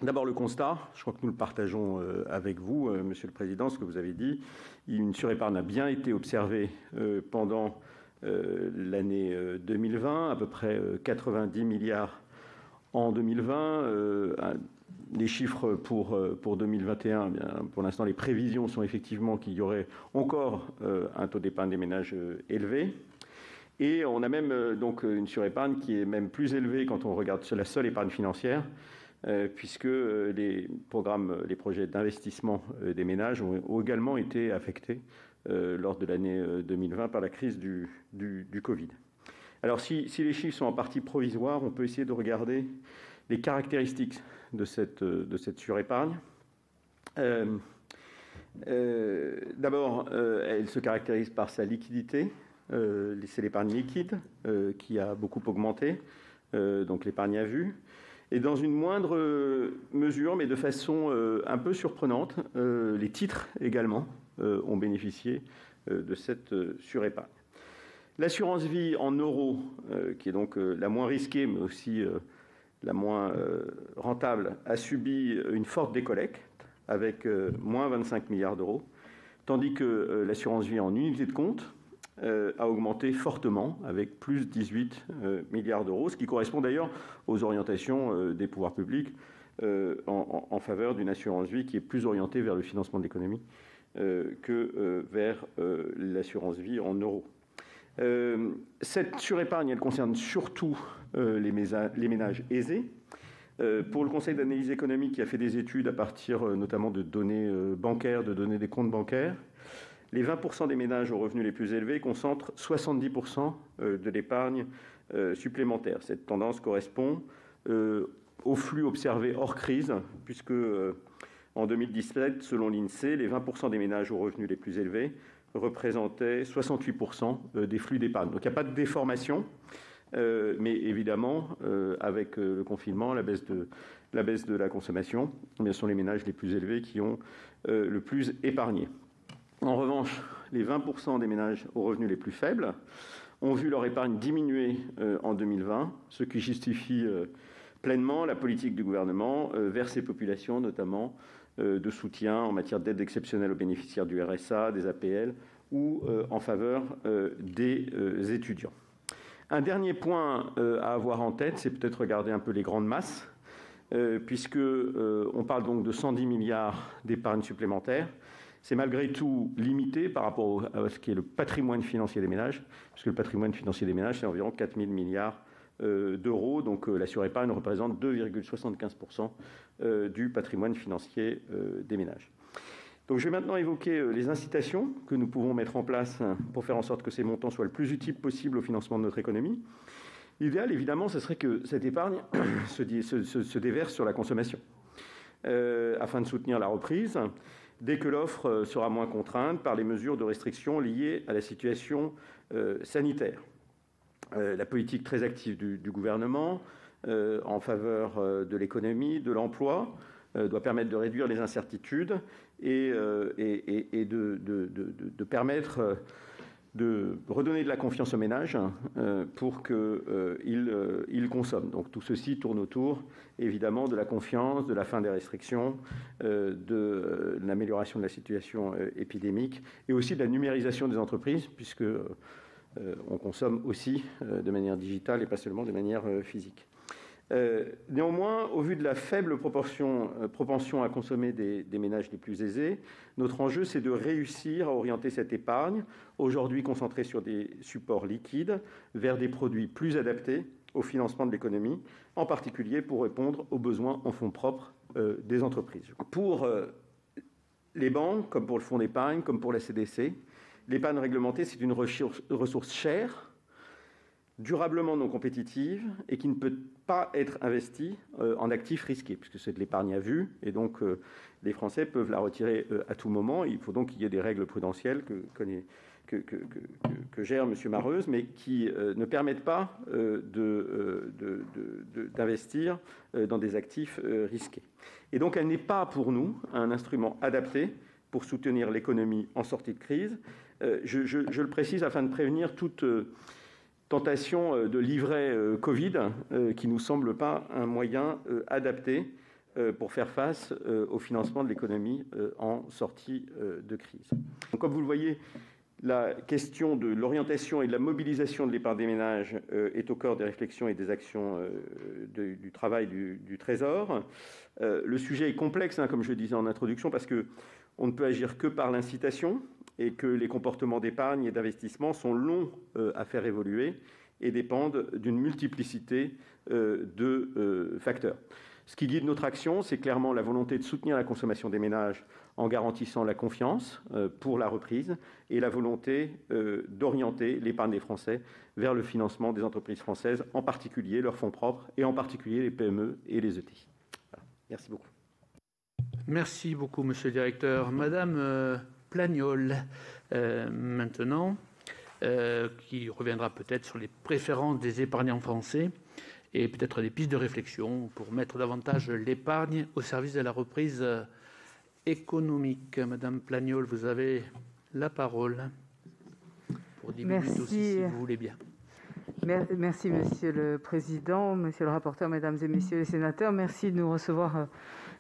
D'abord le constat, je crois que nous le partageons avec vous, Monsieur le Président, ce que vous avez dit. Une surépargne a bien été observée pendant l'année 2020, à peu près 90 milliards en 2020. Les chiffres pour 2021, bien, pour l'instant, les prévisions sont effectivement qu'il y aurait encore un taux d'épargne des ménages élevé. Et on a même donc une surépargne qui est même plus élevée quand on regarde sur la seule épargne financière, puisque les projets d'investissement des ménages ont également été affectés lors de l'année 2020 par la crise du Covid. Alors si les chiffres sont en partie provisoires, on peut essayer de regarder les caractéristiques de cette surépargne. D'abord, elle se caractérise par sa liquidité. C'est l'épargne liquide qui a beaucoup augmenté, donc l'épargne à vue. Et dans une moindre mesure, mais de façon un peu surprenante, les titres également ont bénéficié de cette surépargne. L'assurance vie en euros, qui est donc la moins risquée, mais aussi la moins rentable, a subi une forte décollecte avec moins 25 milliards d'euros, tandis que l'assurance vie en unité de compte a augmenté fortement avec plus 18 milliards d'euros, ce qui correspond d'ailleurs aux orientations des pouvoirs publics en faveur d'une assurance vie qui est plus orientée vers le financement de l'économie que vers l'assurance vie en euros. Cette surépargne, elle concerne surtout les ménages aisés. Pour le Conseil d'analyse économique qui a fait des études à partir notamment de données bancaires, de données des comptes bancaires, les 20% des ménages aux revenus les plus élevés concentrent 70% de l'épargne supplémentaire. Cette tendance correspond au flux observé hors crise, puisque en 2017, selon l'INSEE, les 20% des ménages aux revenus les plus élevés représentaient 68% des flux d'épargne. Donc il n'y a pas de déformation, mais évidemment, avec le confinement, la baisse de la consommation, ce sont les ménages les plus élevés qui ont le plus épargné. En revanche, les 20% des ménages aux revenus les plus faibles ont vu leur épargne diminuer en 2020, ce qui justifie pleinement la politique du gouvernement vers ces populations, notamment de soutien en matière d'aide exceptionnelle aux bénéficiaires du RSA, des APL ou en faveur des étudiants. Un dernier point à avoir en tête, c'est peut-être regarder un peu les grandes masses, puisque on parle donc de 110 milliards d'épargne supplémentaire. C'est malgré tout limité par rapport à ce qui est le patrimoine financier des ménages, puisque le patrimoine financier des ménages, c'est environ 4 000 milliards d'euros. Donc la surépargne représente 2,75% du patrimoine financier des ménages. Donc je vais maintenant évoquer les incitations que nous pouvons mettre en place pour faire en sorte que ces montants soient le plus utiles possible au financement de notre économie. L'idéal, évidemment, ce serait que cette épargne se déverse sur la consommation, afin de soutenir la reprise, dès que l'offre sera moins contrainte par les mesures de restriction liées à la situation sanitaire. La politique très active du gouvernement en faveur de l'économie, de l'emploi, doit permettre de réduire les incertitudes et de permettre de redonner de la confiance aux ménages pour qu'ils consomment. Donc tout ceci tourne autour, évidemment, de la confiance, de la fin des restrictions, de l'amélioration de la situation épidémique et aussi de la numérisation des entreprises, puisque on consomme aussi de manière digitale et pas seulement de manière physique. Néanmoins, au vu de la faible propension à consommer des ménages les plus aisés, notre enjeu, c'est de réussir à orienter cette épargne, aujourd'hui concentrée sur des supports liquides, vers des produits plus adaptés au financement de l'économie, en particulier pour répondre aux besoins en fonds propres des entreprises. Pour les banques, comme pour le fonds d'épargne, comme pour la CDC, l'épargne réglementée, c'est une ressource chère, durablement non compétitive et qui ne peut pas être investie en actifs risqués, puisque c'est de l'épargne à vue, et donc les Français peuvent la retirer à tout moment. Il faut donc qu'il y ait des règles prudentielles que gère M. Mareuze, mais qui ne permettent pas d'investir dans des actifs risqués. Et donc elle n'est pas pour nous un instrument adapté pour soutenir l'économie en sortie de crise. Je le précise afin de prévenir toute tentation de livret Covid qui ne nous semble pas un moyen adapté pour faire face au financement de l'économie en sortie de crise. Donc, comme vous le voyez, la question de l'orientation et de la mobilisation de l'épargne des ménages est au cœur des réflexions et des actions du travail du Trésor. Le sujet est complexe, comme je le disais en introduction, parce qu'on ne peut agir que par l'incitation et que les comportements d'épargne et d'investissement sont longs à faire évoluer et dépendent d'une multiplicité de facteurs. Ce qui guide notre action, c'est clairement la volonté de soutenir la consommation des ménages en garantissant la confiance pour la reprise et la volonté d'orienter l'épargne des Français vers le financement des entreprises françaises, en particulier leurs fonds propres et en particulier les PME et les ETI. Voilà. Merci beaucoup. Merci beaucoup, monsieur le directeur. Madame Plagnol, maintenant, qui reviendra peut-être sur les préférences des épargnants français et peut-être des pistes de réflexion pour mettre davantage l'épargne au service de la reprise économique. Madame Plagnol, vous avez la parole pour 10 minutes aussi, si vous voulez bien. Merci, Monsieur le Président, Monsieur le rapporteur, Mesdames et Messieurs les sénateurs. Merci de nous recevoir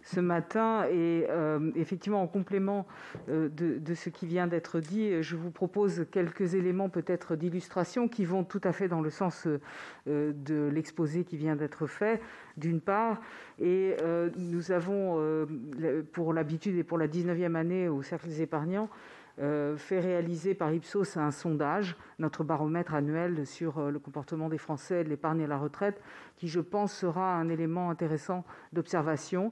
ce matin. Et effectivement, en complément de ce qui vient d'être dit, je vous propose quelques éléments peut-être d'illustration qui vont tout à fait dans le sens de l'exposé qui vient d'être fait, d'une part. Et nous avons, pour l'habitude et pour la 19e année au Cercle des épargnants, fait réaliser par Ipsos un sondage, notre baromètre annuel sur le comportement des Français, l'épargne et la retraite, qui, je pense, sera un élément intéressant d'observation,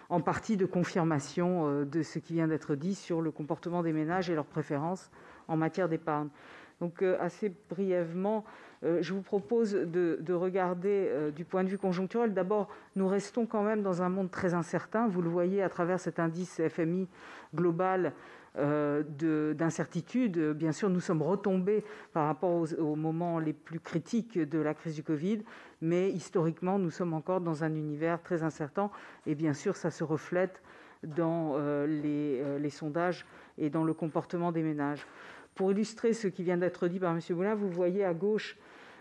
en partie de confirmation de ce qui vient d'être dit sur le comportement des ménages et leurs préférences en matière d'épargne. Donc, assez brièvement, je vous propose de regarder du point de vue conjoncturel. D'abord, nous restons quand même dans un monde très incertain. Vous le voyez à travers cet indice FMI global d'incertitude. Bien sûr, nous sommes retombés par rapport aux moments les plus critiques de la crise du Covid, mais historiquement, nous sommes encore dans un univers très incertain. Et bien sûr, ça se reflète dans les sondages et dans le comportement des ménages. Pour illustrer ce qui vient d'être dit par M. Moulin, vous voyez à gauche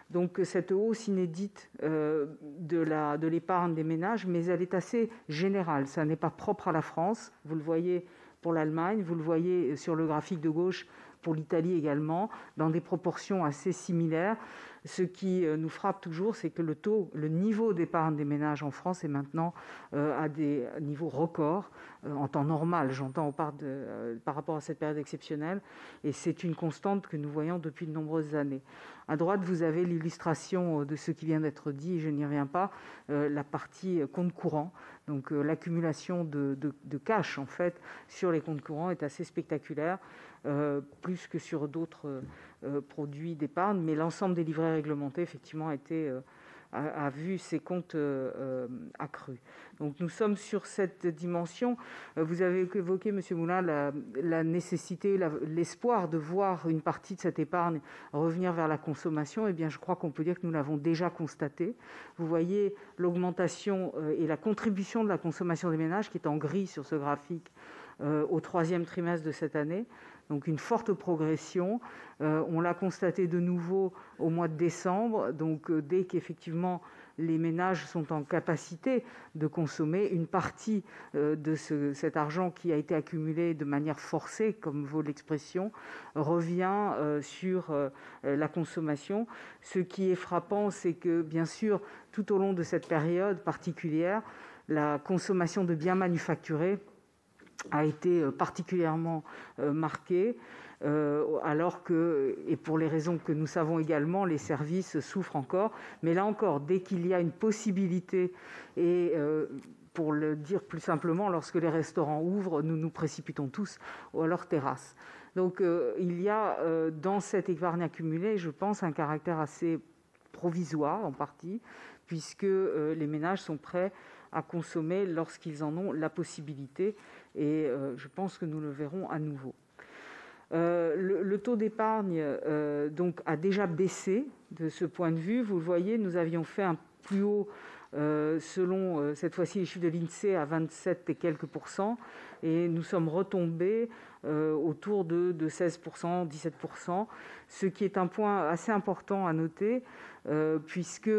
donc cette hausse inédite de l'épargne des ménages, mais elle est assez générale. Ça n'est pas propre à la France. Vous le voyez pour l'Allemagne, vous le voyez sur le graphique de gauche pour l'Italie également, dans des proportions assez similaires. Ce qui nous frappe toujours, c'est que le niveau d'épargne des ménages en France est maintenant à des niveaux records, en temps normal, j'entends, par rapport à cette période exceptionnelle, et c'est une constante que nous voyons depuis de nombreuses années. À droite, vous avez l'illustration de ce qui vient d'être dit, je n'y reviens pas, la partie compte courant. Donc l'accumulation de cash, en fait, sur les comptes courants est assez spectaculaire, plus que sur d'autres produits d'épargne, mais l'ensemble des livrets réglementés, effectivement, a vu ses comptes accrus. Donc nous sommes sur cette dimension. Vous avez évoqué, M. Moulin, la nécessité, l'espoir de voir une partie de cette épargne revenir vers la consommation. Eh bien, je crois qu'on peut dire que nous l'avons déjà constaté. Vous voyez l'augmentation et la contribution de la consommation des ménages qui est en gris sur ce graphique au 3e trimestre de cette année. Donc une forte progression. On l'a constaté de nouveau au mois de décembre. Donc dès qu'effectivement les ménages sont en capacité de consommer, une partie de cet argent qui a été accumulé de manière forcée, comme vaut l'expression, revient sur la consommation. Ce qui est frappant, c'est que bien sûr, tout au long de cette période particulière, la consommation de biens manufacturés a été particulièrement marquée, alors que, et pour les raisons que nous savons également, les services souffrent encore. Mais là encore, dès qu'il y a une possibilité, et pour le dire plus simplement, lorsque les restaurants ouvrent, nous nous précipitons tous à leur terrasse. Donc il y a dans cette épargne accumulée, je pense, un caractère assez provisoire en partie, puisque les ménages sont prêts à consommer lorsqu'ils en ont la possibilité, et je pense que nous le verrons à nouveau. Le taux d'épargne donc a déjà baissé de ce point de vue. Vous le voyez, nous avions fait un plus haut selon cette fois-ci les chiffres de l'INSEE, à 27 et quelques %, et nous sommes retombés autour de 16%, 17%, ce qui est un point assez important à noter, puisque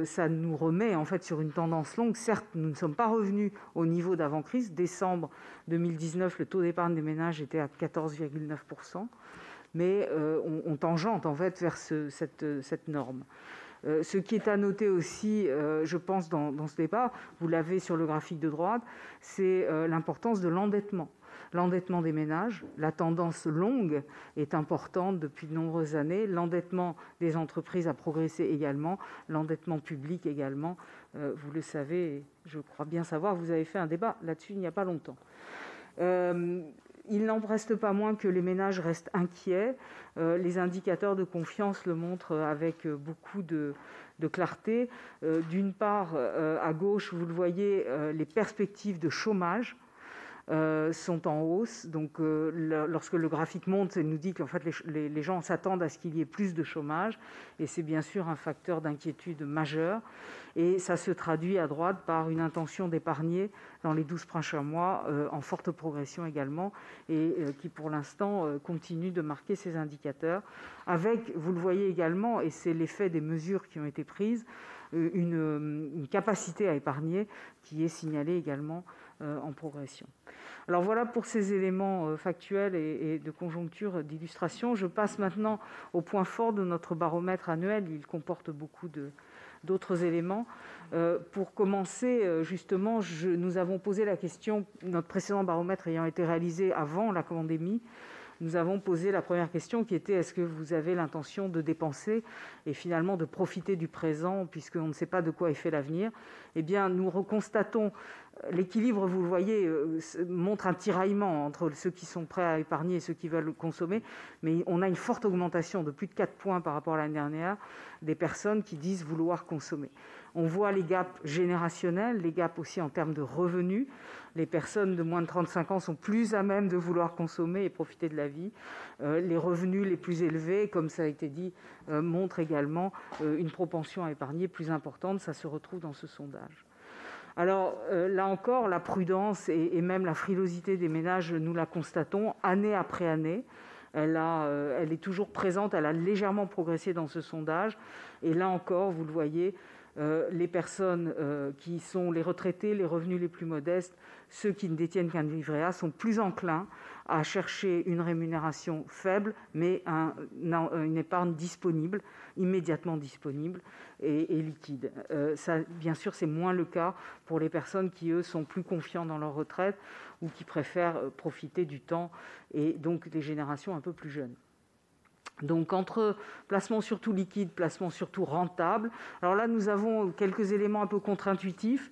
ça nous remet en fait sur une tendance longue. Certes, nous ne sommes pas revenus au niveau d'avant-crise. Décembre 2019, le taux d'épargne des ménages était à 14,9%, mais on tangente en fait vers cette norme. Ce qui est à noter aussi, je pense, dans ce débat, vous l'avez sur le graphique de droite, c'est l'importance de l'endettement. L'endettement des ménages, la tendance longue est importante depuis de nombreuses années. L'endettement des entreprises a progressé également, l'endettement public également. Vous le savez, je crois bien savoir, vous avez fait un débat là-dessus il n'y a pas longtemps. Il n'en reste pas moins que les ménages restent inquiets. Les indicateurs de confiance le montrent avec beaucoup de clarté. D'une part, à gauche, vous le voyez, les perspectives de chômage sont en hausse. Donc, lorsque le graphique monte, ça nous dit qu'en fait, les gens s'attendent à ce qu'il y ait plus de chômage. Et c'est bien sûr un facteur d'inquiétude majeur. Et ça se traduit à droite par une intention d'épargner dans les 12 prochains mois, en forte progression également, et qui pour l'instant continue de marquer ces indicateurs. Avec, vous le voyez également, et c'est l'effet des mesures qui ont été prises, une capacité à épargner qui est signalée également en progression. Alors voilà pour ces éléments factuels et de conjoncture, d'illustration. Je passe maintenant au point fort de notre baromètre annuel. Il comporte beaucoup d'autres éléments. Pour commencer, justement, nous avons posé la question, notre précédent baromètre ayant été réalisé avant la pandémie, nous avons posé la première question qui était: est-ce que vous avez l'intention de dépenser et finalement de profiter du présent, puisqu'on ne sait pas de quoi est fait l'avenir? Eh bien, nous constatons l'équilibre, vous le voyez, montre un tiraillement entre ceux qui sont prêts à épargner et ceux qui veulent consommer, mais on a une forte augmentation de plus de 4 points par rapport à l'année dernière des personnes qui disent vouloir consommer. On voit les gaps générationnels, les gaps aussi en termes de revenus. Les personnes de moins de 35 ans sont plus à même de vouloir consommer et profiter de la vie. Les revenus les plus élevés, comme ça a été dit, montrent également une propension à épargner plus importante. Ça se retrouve dans ce sondage. Alors là encore, la prudence et même la frilosité des ménages, nous la constatons année après année. Elle est toujours présente, elle a légèrement progressé dans ce sondage. Et là encore, vous le voyez, les personnes qui sont les retraités, les revenus les plus modestes, ceux qui ne détiennent qu'un livret A, sont plus enclins à chercher une rémunération faible, mais une épargne disponible, immédiatement disponible et liquide. Ça, bien sûr, c'est moins le cas pour les personnes qui, eux, sont plus confiants dans leur retraite ou qui préfèrent profiter du temps, et donc des générations un peu plus jeunes. Donc entre placement surtout liquide, placement surtout rentable, alors là nous avons quelques éléments un peu contre-intuitifs.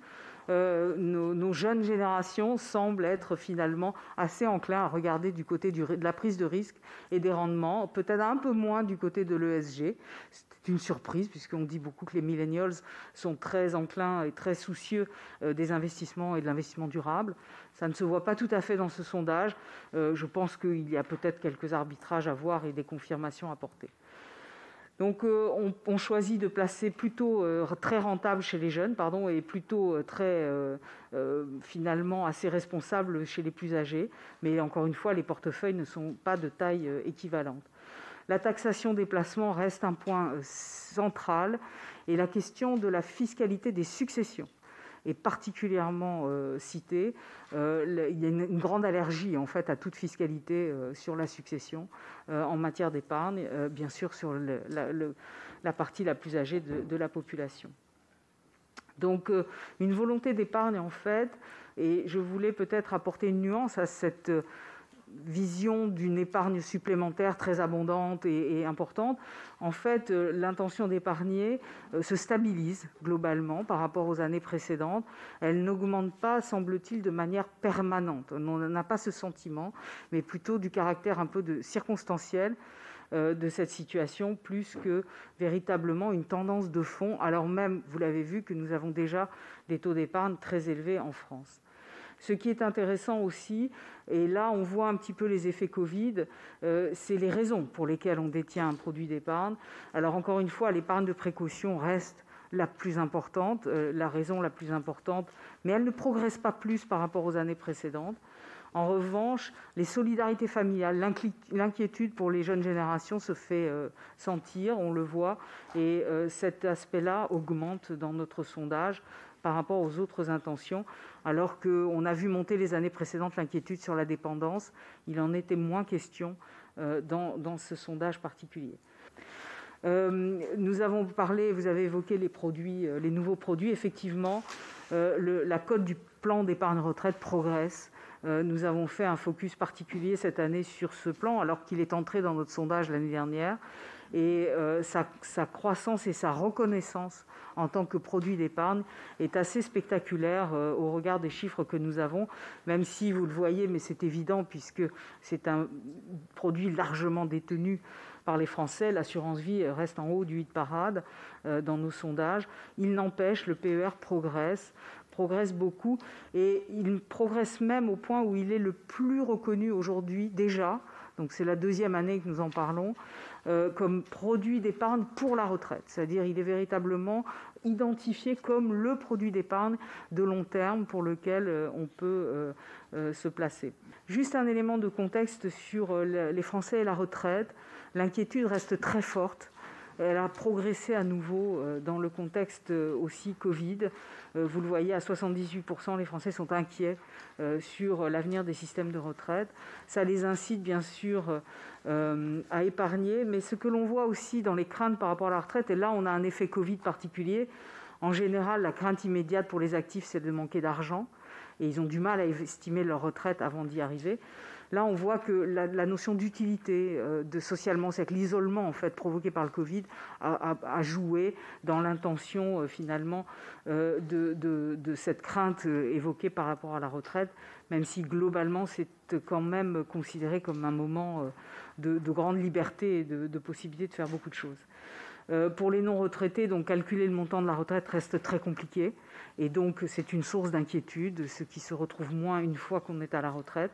Nos jeunes générations semblent être finalement assez enclins à regarder du côté de la prise de risque et des rendements, peut-être un peu moins du côté de l'ESG. C'est une surprise puisqu'on dit beaucoup que les millennials sont très enclins et très soucieux des investissements et de l'investissement durable. Ça ne se voit pas tout à fait dans ce sondage. Je pense qu'il y a peut-être quelques arbitrages à voir et des confirmations à apporter. Donc on choisit de placer plutôt très rentable chez les jeunes, et plutôt finalement assez responsable chez les plus âgés. Mais encore une fois, les portefeuilles ne sont pas de taille équivalente. La taxation des placements reste un point central, et la question de la fiscalité des successions est particulièrement citée. Il y a une grande allergie en fait à toute fiscalité sur la succession en matière d'épargne, bien sûr sur la partie la plus âgée de la population. Donc une volonté d'épargne en fait, et je voulais peut-être apporter une nuance à cette vision d'une épargne supplémentaire très abondante et importante. En fait, l'intention d'épargner se stabilise globalement par rapport aux années précédentes. Elle n'augmente pas, semble-t-il, de manière permanente. On n'a pas ce sentiment, mais plutôt du caractère un peu circonstanciel de cette situation, plus que véritablement une tendance de fond, alors même, vous l'avez vu, que nous avons déjà des taux d'épargne très élevés en France. Ce qui est intéressant aussi, et là on voit un petit peu les effets Covid, c'est les raisons pour lesquelles on détient un produit d'épargne. Alors encore une fois, l'épargne de précaution reste la plus importante, la raison la plus importante, mais elle ne progresse pas plus par rapport aux années précédentes. En revanche, les solidarités familiales, l'inquiétude pour les jeunes générations se fait sentir, on le voit, et cet aspect-là augmente dans notre sondage par rapport aux autres intentions, alors qu'on a vu monter les années précédentes l'inquiétude sur la dépendance. Il en était moins question dans ce sondage particulier. Nous avons parlé, vous avez évoqué les produits, les nouveaux produits. Effectivement, la cote du plan d'épargne retraite progresse. Nous avons fait un focus particulier cette année sur ce plan, alors qu'il est entré dans notre sondage l'année dernière. Et sa croissance et sa reconnaissance en tant que produit d'épargne est assez spectaculaire au regard des chiffres que nous avons, même si vous le voyez, mais c'est évident puisque c'est un produit largement détenu par les Français. L'assurance vie reste en haut du hit parade dans nos sondages. Il n'empêche, le PER progresse beaucoup, et il progresse même au point où il est le plus reconnu aujourd'hui déjà, donc c'est la deuxième année que nous en parlons, comme produit d'épargne pour la retraite. C'est-à-dire il est véritablement identifié comme le produit d'épargne de long terme pour lequel on peut se placer. Juste un élément de contexte sur les Français et la retraite. L'inquiétude reste très forte. Elle a progressé à nouveau dans le contexte aussi Covid. Vous le voyez, à 78%, les Français sont inquiets sur l'avenir des systèmes de retraite. Ça les incite bien sûr à épargner, mais ce que l'on voit aussi dans les craintes par rapport à la retraite, et là on a un effet Covid particulier. En général, la crainte immédiate pour les actifs, c'est de manquer d'argent, et ils ont du mal à estimer leur retraite avant d'y arriver. Là, on voit que la notion d'utilité, de socialement, c'est-à-dire que l'isolement en fait, provoqué par le Covid a joué dans l'intention finalement de cette crainte évoquée par rapport à la retraite, même si globalement c'est quand même considéré comme un moment de grande liberté et de possibilité de faire beaucoup de choses. Pour les non-retraités, donc calculer le montant de la retraite reste très compliqué, et donc c'est une source d'inquiétude, ce qui se retrouve moins une fois qu'on est à la retraite.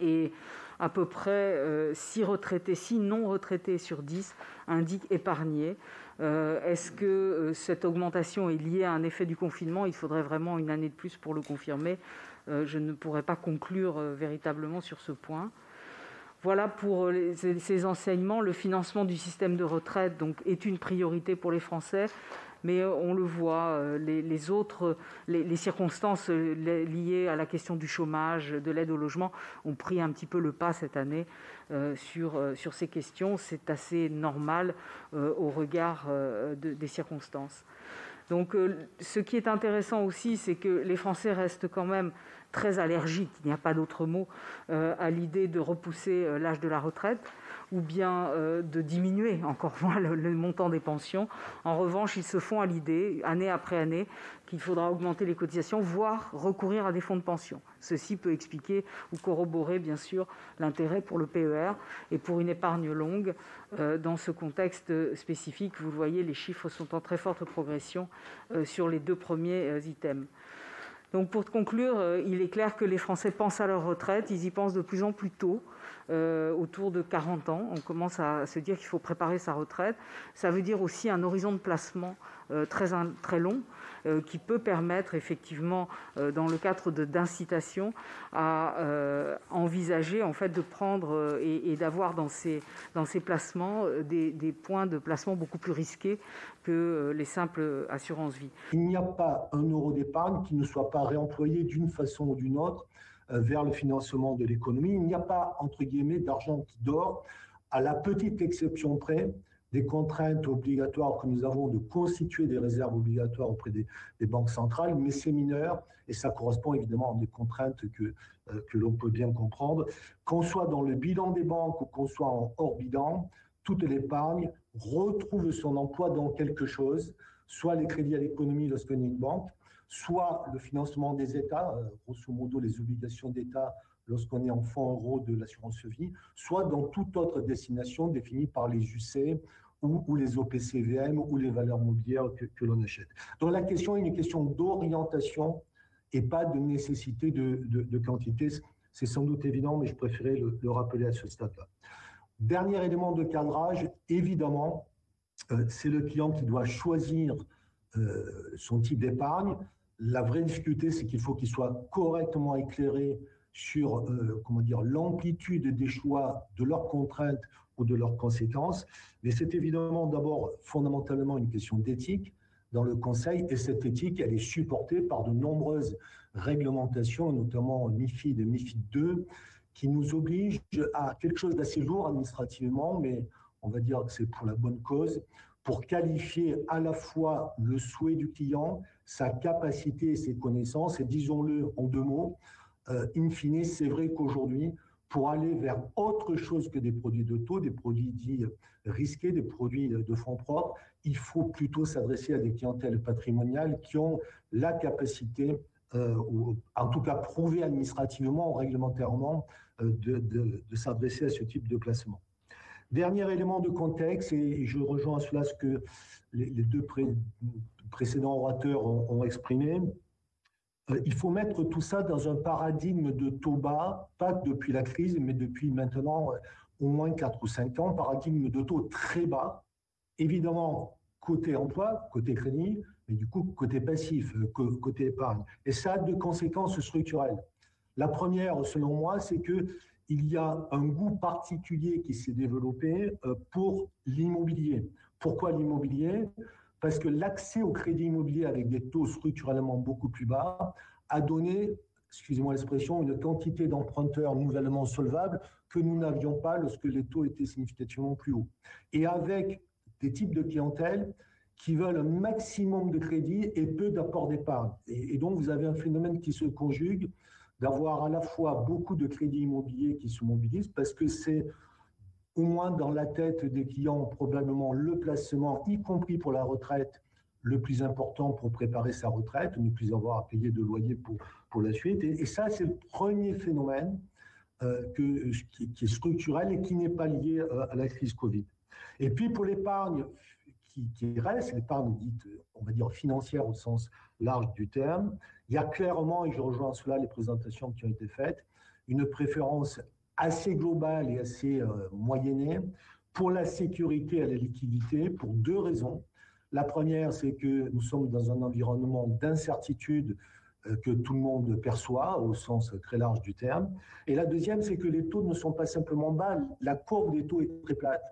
Et à peu près 6 non-retraités sur 10 indiquent épargner. Est-ce que cette augmentation est liée à un effet du confinement ? Il faudrait vraiment une année de plus pour le confirmer. Je ne pourrais pas conclure véritablement sur ce point. Voilà pour ces enseignements. Le financement du système de retraite donc, est une priorité pour les Français. Mais on le voit, les circonstances liées à la question du chômage, de l'aide au logement, ont pris un petit peu le pas cette année sur ces questions. C'est assez normal au regard des circonstances. Donc, ce qui est intéressant aussi, c'est que les Français restent quand même très allergiques, il n'y a pas d'autre mot, à l'idée de repousser l'âge de la retraite, ou bien de diminuer encore moins le montant des pensions. En revanche, ils se font à l'idée, année après année, qu'il faudra augmenter les cotisations, voire recourir à des fonds de pension. Ceci peut expliquer ou corroborer, bien sûr, l'intérêt pour le PER et pour une épargne longue. Dans ce contexte spécifique, vous le voyez, les chiffres sont en très forte progression sur les 2 premiers items. Donc pour conclure, il est clair que les Français pensent à leur retraite, ils y pensent de plus en plus tôt, autour de 40 ans. On commence à se dire qu'il faut préparer sa retraite. Ça veut dire aussi un horizon de placement très long, qui peut permettre effectivement, dans le cadre d'incitation, à envisager en fait de prendre et d'avoir dans ces placements des points de placement beaucoup plus risqués que les simples assurances-vie. Il n'y a pas un euro d'épargne qui ne soit pas réemployé d'une façon ou d'une autre vers le financement de l'économie. Il n'y a pas, entre guillemets, d'argent qui dort, à la petite exception près des contraintes obligatoires que nous avons de constituer des réserves obligatoires auprès des banques centrales, mais c'est mineur et ça correspond évidemment à des contraintes que l'on peut bien comprendre. Qu'on soit dans le bilan des banques ou qu'on soit en hors bilan, toute l'épargne retrouve son emploi dans quelque chose, soit les crédits à l'économie lorsqu'on est une banque, soit le financement des États, grosso modo les obligations d'État lorsqu'on est en fonds euros de l'assurance vie, soit dans toute autre destination définie par les UC ou les OPCVM ou les valeurs mobilières que l'on achète. Donc la question est une question d'orientation et pas de nécessité de quantité. C'est sans doute évident, mais je préférais le rappeler à ce stade-là. Dernier élément de cadrage, évidemment, c'est le client qui doit choisir son type d'épargne. La vraie difficulté, c'est qu'il faut qu'il soit correctement éclairé sur l'amplitude des choix, de leurs contraintes ou de leurs conséquences. Mais c'est évidemment d'abord fondamentalement une question d'éthique dans le Conseil, et cette éthique, elle est supportée par de nombreuses réglementations, notamment MiFID et MiFID II, qui nous obligent à quelque chose d'assez lourd administrativement, mais on va dire que c'est pour la bonne cause, pour qualifier à la fois le souhait du client, sa capacité et ses connaissances, et disons-le en deux mots, in fine, c'est vrai qu'aujourd'hui, pour aller vers autre chose que des produits de taux, des produits dits risqués, des produits de fonds propres, il faut plutôt s'adresser à des clientèles patrimoniales qui ont la capacité, ou en tout cas prouver administrativement ou réglementairement, de s'adresser à ce type de placement. Dernier élément de contexte, et je rejoins à cela ce que les deux précédents orateurs ont exprimé, il faut mettre tout ça dans un paradigme de taux bas, pas depuis la crise, mais depuis maintenant au moins 4 ou 5 ans, paradigme de taux très bas, évidemment côté emploi, côté crédit, mais du coup côté passif, côté épargne. Et ça a deux conséquences structurelles. La première, selon moi, c'est qu'il y a un goût particulier qui s'est développé pour l'immobilier. Pourquoi l'immobilier ? Parce que l'accès au crédit immobilier avec des taux structurellement beaucoup plus bas a donné, excusez-moi l'expression, une quantité d'emprunteurs nouvellement solvables que nous n'avions pas lorsque les taux étaient significativement plus hauts. Et avec des types de clientèle qui veulent un maximum de crédit et peu d'apport d'épargne. Et donc, vous avez un phénomène qui se conjugue d'avoir à la fois beaucoup de crédits immobiliers qui se mobilisent parce que c'est au moins dans la tête des clients, probablement le placement, y compris pour la retraite, le plus important pour préparer sa retraite, ne plus avoir à payer de loyer pour la suite. Et ça, c'est le premier phénomène qui est structurel et qui n'est pas lié à la crise Covid. Et puis pour l'épargne qui reste, l'épargne dite, on va dire, financière au sens large du terme, il y a clairement, et je rejoins cela, les présentations qui ont été faites, une préférence assez globale et assez moyennée pour la sécurité et la liquidité pour deux raisons. La première, c'est que nous sommes dans un environnement d'incertitude que tout le monde perçoit au sens très large du terme. Et la deuxième, c'est que les taux ne sont pas simplement bas, la courbe des taux est très plate.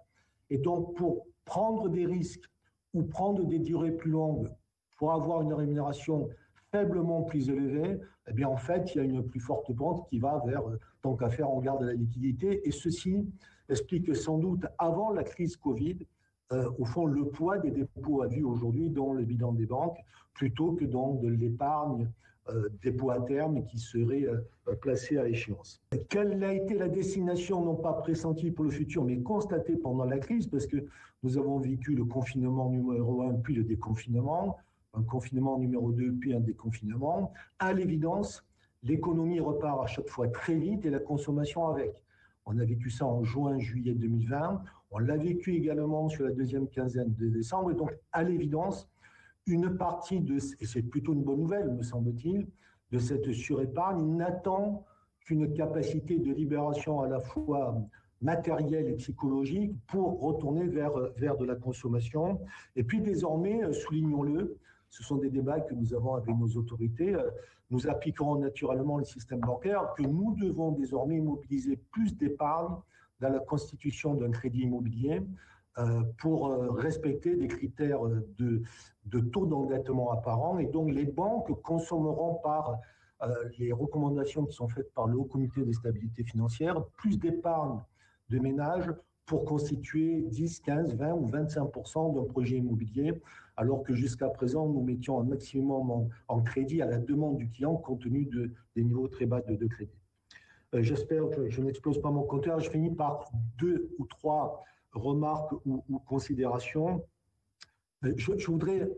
Et donc, pour prendre des risques ou prendre des durées plus longues pour avoir une rémunération faiblement plus élevée, eh bien, en fait, il y a une plus forte pente qui va vers, tant qu'à faire, on garde la liquidité. Et ceci explique que sans doute, avant la crise Covid, au fond, le poids des dépôts à vue aujourd'hui dans le bilan des banques, plutôt que dans de l'épargne dépôt à terme qui serait placé à échéance. Quelle a été la destination, non pas pressentie pour le futur, mais constatée pendant la crise, parce que nous avons vécu le confinement numéro 1, puis le déconfinement, un confinement numéro 2, puis un déconfinement. À l'évidence, l'économie repart à chaque fois très vite et la consommation avec. On a vécu ça en juin, juillet 2020. On l'a vécu également sur la deuxième quinzaine de décembre. Et donc, à l'évidence, une partie et c'est plutôt une bonne nouvelle, me semble-t-il, de cette surépargne n'attend qu'une capacité de libération à la fois matérielle et psychologique pour retourner vers de la consommation. Et puis désormais, soulignons-le, ce sont des débats que nous avons avec nos autorités, nous appliquerons naturellement le système bancaire, que nous devons désormais mobiliser plus d'épargne dans la constitution d'un crédit immobilier pour respecter des critères de taux d'endettement apparent. Et donc, les banques consommeront par les recommandations qui sont faites par le Haut Comité de stabilité financière, plus d'épargne de ménages pour constituer 10, 15, 20 ou 25% d'un projet immobilier, alors que jusqu'à présent, nous mettions un maximum en crédit à la demande du client compte tenu des niveaux très bas de crédit. J'espère que je n'explose pas mon compteur. Je finis par 2 ou 3 remarques ou considérations. Je voudrais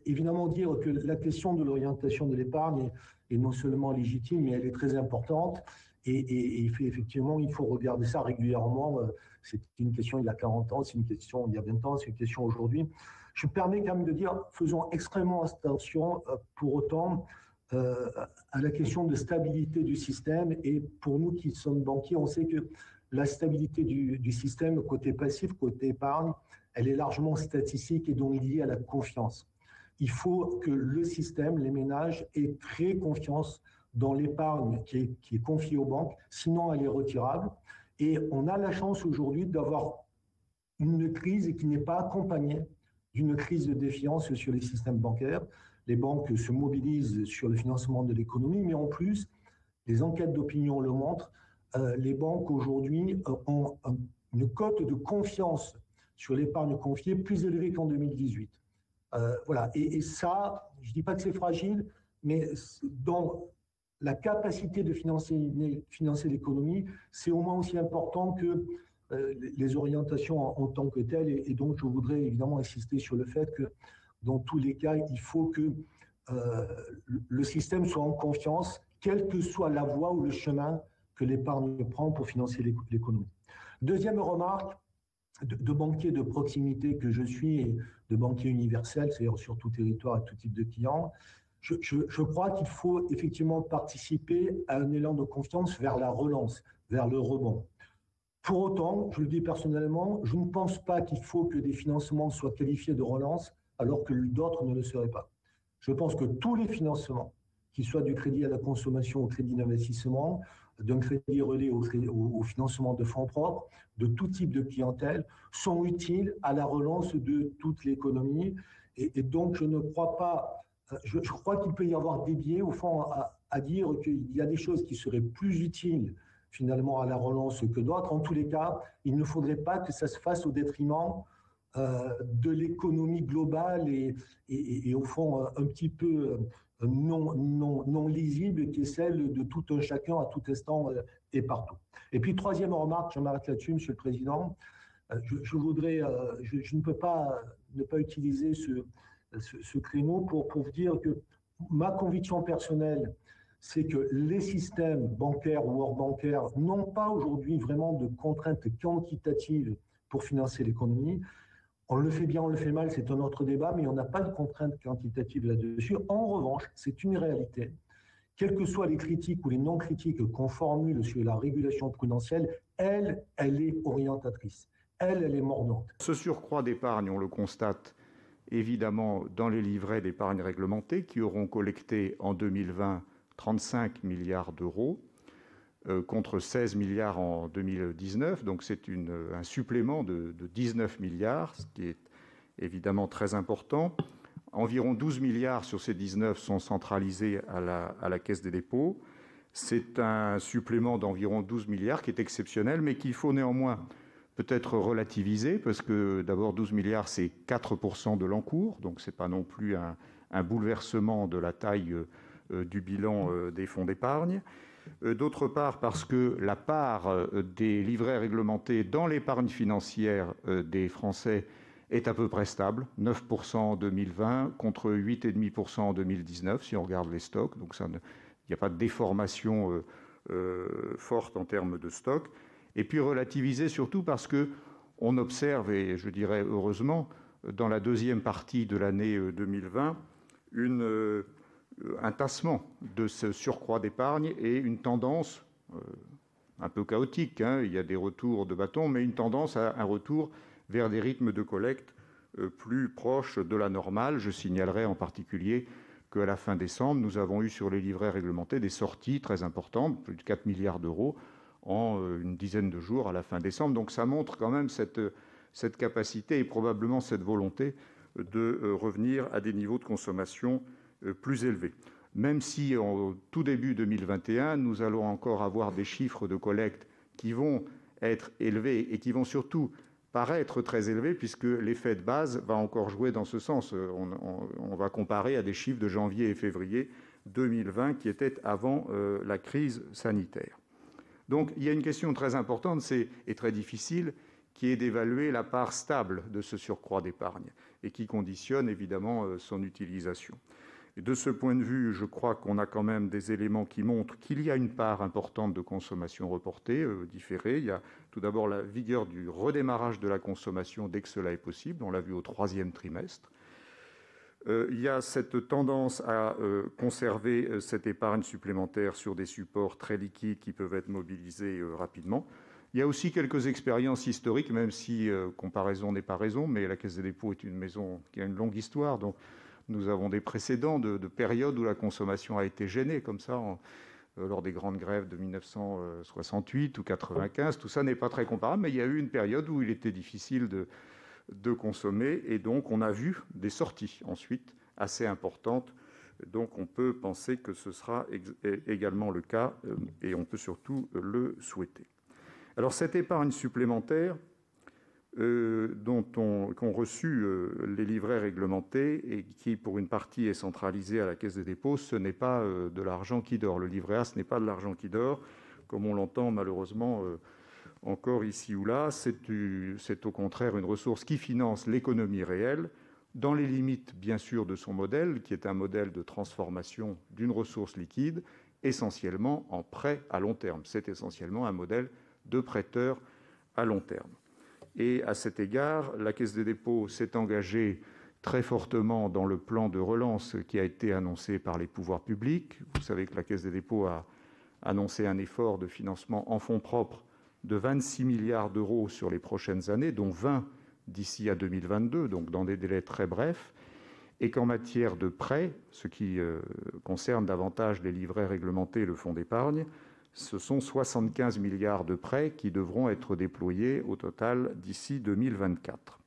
évidemment dire que la question de l'orientation de l'épargne est non seulement légitime, mais elle est très importante. Et effectivement, il faut regarder ça régulièrement. C'est une question il y a 40 ans, c'est une question il y a 20 ans, c'est une question aujourd'hui. Je me permets quand même de dire, faisons extrêmement attention pour autant à la question de stabilité du système. Et pour nous qui sommes banquiers, on sait que la stabilité du système, côté passif, côté épargne, elle est largement statistique et donc liée à la confiance. il faut que le système, les ménages, aient très confiance dans l'épargne qui est confiée aux banques, sinon elle est retirable. Et on a la chance aujourd'hui d'avoir une crise qui n'est pas accompagnée d'une crise de défiance sur les systèmes bancaires. Les banques se mobilisent sur le financement de l'économie, mais en plus, les enquêtes d'opinion le montrent, les banques aujourd'hui ont une cote de confiance sur l'épargne confiée plus élevée qu'en 2018. Voilà. Et ça, je ne dis pas que c'est fragile, mais dans la capacité de financer l'économie, c'est au moins aussi important que les orientations en tant que telles. Et donc, je voudrais évidemment insister sur le fait que, dans tous les cas, il faut que le système soit en confiance, quelle que soit la voie ou le chemin que l'épargne prend pour financer l'économie. Deuxième remarque, de banquier de proximité que je suis, et de banquier universel, c'est-à-dire sur tout territoire et tout type de clients, je crois qu'il faut effectivement participer à un élan de confiance vers la relance, vers le rebond. Pour autant, je le dis personnellement, je ne pense pas qu'il faut que des financements soient qualifiés de relance alors que d'autres ne le seraient pas. Je pense que tous les financements, qu'ils soient du crédit à la consommation au crédit d'investissement, d'un crédit relais au financement de fonds propres, de tout type de clientèle, sont utiles à la relance de toute l'économie. Et donc, je ne crois pas, je crois qu'il peut y avoir des biais, au fond, à dire qu'il y a des choses qui seraient plus utiles finalement à la relance que d'autres. En tous les cas, il ne faudrait pas que ça se fasse au détriment de l'économie globale et au fond un petit peu non lisible, qui est celle de tout un chacun à tout instant et partout. Et puis, troisième remarque, je m'arrête là-dessus, Monsieur le Président, je ne peux pas ne pas utiliser ce créneau pour vous dire que ma conviction personnelle, c'est que les systèmes bancaires ou hors bancaires n'ont pas aujourd'hui vraiment de contraintes quantitatives pour financer l'économie. On le fait bien, on le fait mal, c'est un autre débat, mais on n'a pas de contraintes quantitatives là-dessus. En revanche, c'est une réalité. Quelles que soient les critiques ou les non-critiques qu'on formule sur la régulation prudentielle, elle est orientatrice. Elle est mordante. Ce surcroît d'épargne, on le constate évidemment dans les livrets d'épargne réglementée qui auront collecté en 2020 35 milliards d'euros contre 16 milliards en 2019. Donc c'est un supplément de 19 milliards, ce qui est évidemment très important. Environ 12 milliards sur ces 19 sont centralisés à la Caisse des dépôts. C'est un supplément d'environ 12 milliards qui est exceptionnel, mais qu'il faut néanmoins peut-être relativiser, parce que d'abord 12 milliards, c'est 4% de l'encours, donc ce n'est pas non plus un bouleversement de la taille du bilan des fonds d'épargne. D'autre part, parce que la part des livrets réglementés dans l'épargne financière des Français est à peu près stable, 9% en 2020 contre 8,5% en 2019, si on regarde les stocks. Donc il n'y a pas de déformation forte en termes de stocks. Et puis relativiser surtout parce qu'on observe, et je dirais heureusement, dans la deuxième partie de l'année 2020, un tassement de ce surcroît d'épargne et une tendance un peu chaotique. Il y a des retours de bâton, mais une tendance à un retour vers des rythmes de collecte plus proches de la normale. Je signalerai en particulier qu'à la fin décembre, nous avons eu sur les livrets réglementés des sorties très importantes, plus de 4 milliards d'euros en une dizaine de jours à la fin décembre. Donc ça montre quand même cette capacité et probablement cette volonté de revenir à des niveaux de consommation plus élevés. Même si en tout début 2021, nous allons encore avoir des chiffres de collecte qui vont être élevés et qui vont surtout paraître très élevés, puisque l'effet de base va encore jouer dans ce sens. On va comparer à des chiffres de janvier et février 2020 qui étaient avant la crise sanitaire. Donc il y a une question très importante et très difficile qui est d'évaluer la part stable de ce surcroît d'épargne et qui conditionne évidemment son utilisation. Et de ce point de vue, je crois qu'on a quand même des éléments qui montrent qu'il y a une part importante de consommation reportée, différée. Il y a tout d'abord la vigueur du redémarrage de la consommation dès que cela est possible. On l'a vu au troisième trimestre. Il y a cette tendance à conserver cette épargne supplémentaire sur des supports très liquides qui peuvent être mobilisés rapidement. Il y a aussi quelques expériences historiques, même si comparaison n'est pas raison, mais la Caisse des dépôts est une maison qui a une longue histoire. Nous avons des précédents de périodes où la consommation a été gênée, comme ça, lors des grandes grèves de 1968 ou 1995. Tout ça n'est pas très comparable, mais il y a eu une période où il était difficile de consommer, et donc on a vu des sorties ensuite assez importantes. Donc on peut penser que ce sera également le cas, et on peut surtout le souhaiter. Alors cette épargne supplémentaire qu'ont reçu les livrets réglementés et qui, pour une partie, est centralisée à la Caisse des dépôts, ce n'est pas de l'argent qui dort. Le livret A, ce n'est pas de l'argent qui dort, comme on l'entend malheureusement encore ici ou là. C'est au contraire une ressource qui finance l'économie réelle, dans les limites, bien sûr, de son modèle, qui est un modèle de transformation d'une ressource liquide, essentiellement en prêt à long terme. C'est essentiellement un modèle de prêteur à long terme. Et à cet égard, la Caisse des dépôts s'est engagée très fortement dans le plan de relance qui a été annoncé par les pouvoirs publics. Vous savez que la Caisse des dépôts a annoncé un effort de financement en fonds propres de 26 milliards d'euros sur les prochaines années, dont 20 d'ici à 2022, donc dans des délais très brefs, et qu'en matière de prêts, ce qui concerne davantage les livrets réglementés et le fonds d'épargne, ce sont 75 milliards de prêts qui devront être déployés au total d'ici 2024.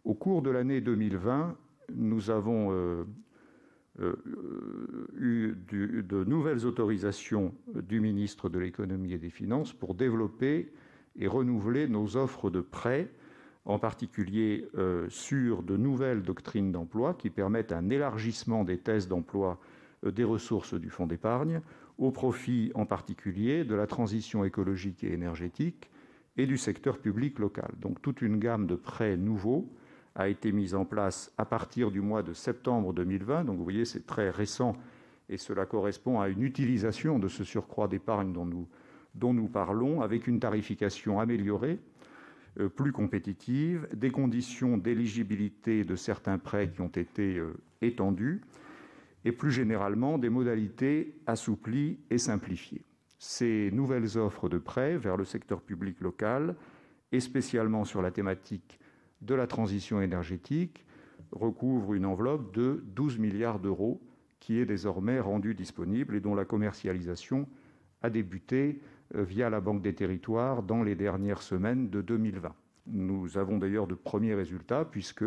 Au cours de l'année 2020, nous avons eu de nouvelles autorisations du ministre de l'Économie et des Finances pour développer et renouveler nos offres de prêts, en particulier sur de nouvelles doctrines d'emploi qui permettent un élargissement des thèses d'emploi des ressources du fonds d'épargne, au profit en particulier de la transition écologique et énergétique et du secteur public local. Donc toute une gamme de prêts nouveaux a été mise en place à partir du mois de septembre 2020. Donc vous voyez, c'est très récent et cela correspond à une utilisation de ce surcroît d'épargne dont nous parlons, avec une tarification améliorée, plus compétitive, des conditions d'éligibilité de certains prêts qui ont été étendues, et plus généralement des modalités assouplies et simplifiées. Ces nouvelles offres de prêts vers le secteur public local, et spécialement sur la thématique de la transition énergétique, recouvrent une enveloppe de 12 milliards d'euros qui est désormais rendue disponible et dont la commercialisation a débuté via la Banque des Territoires dans les dernières semaines de 2020. Nous avons d'ailleurs de premiers résultats puisque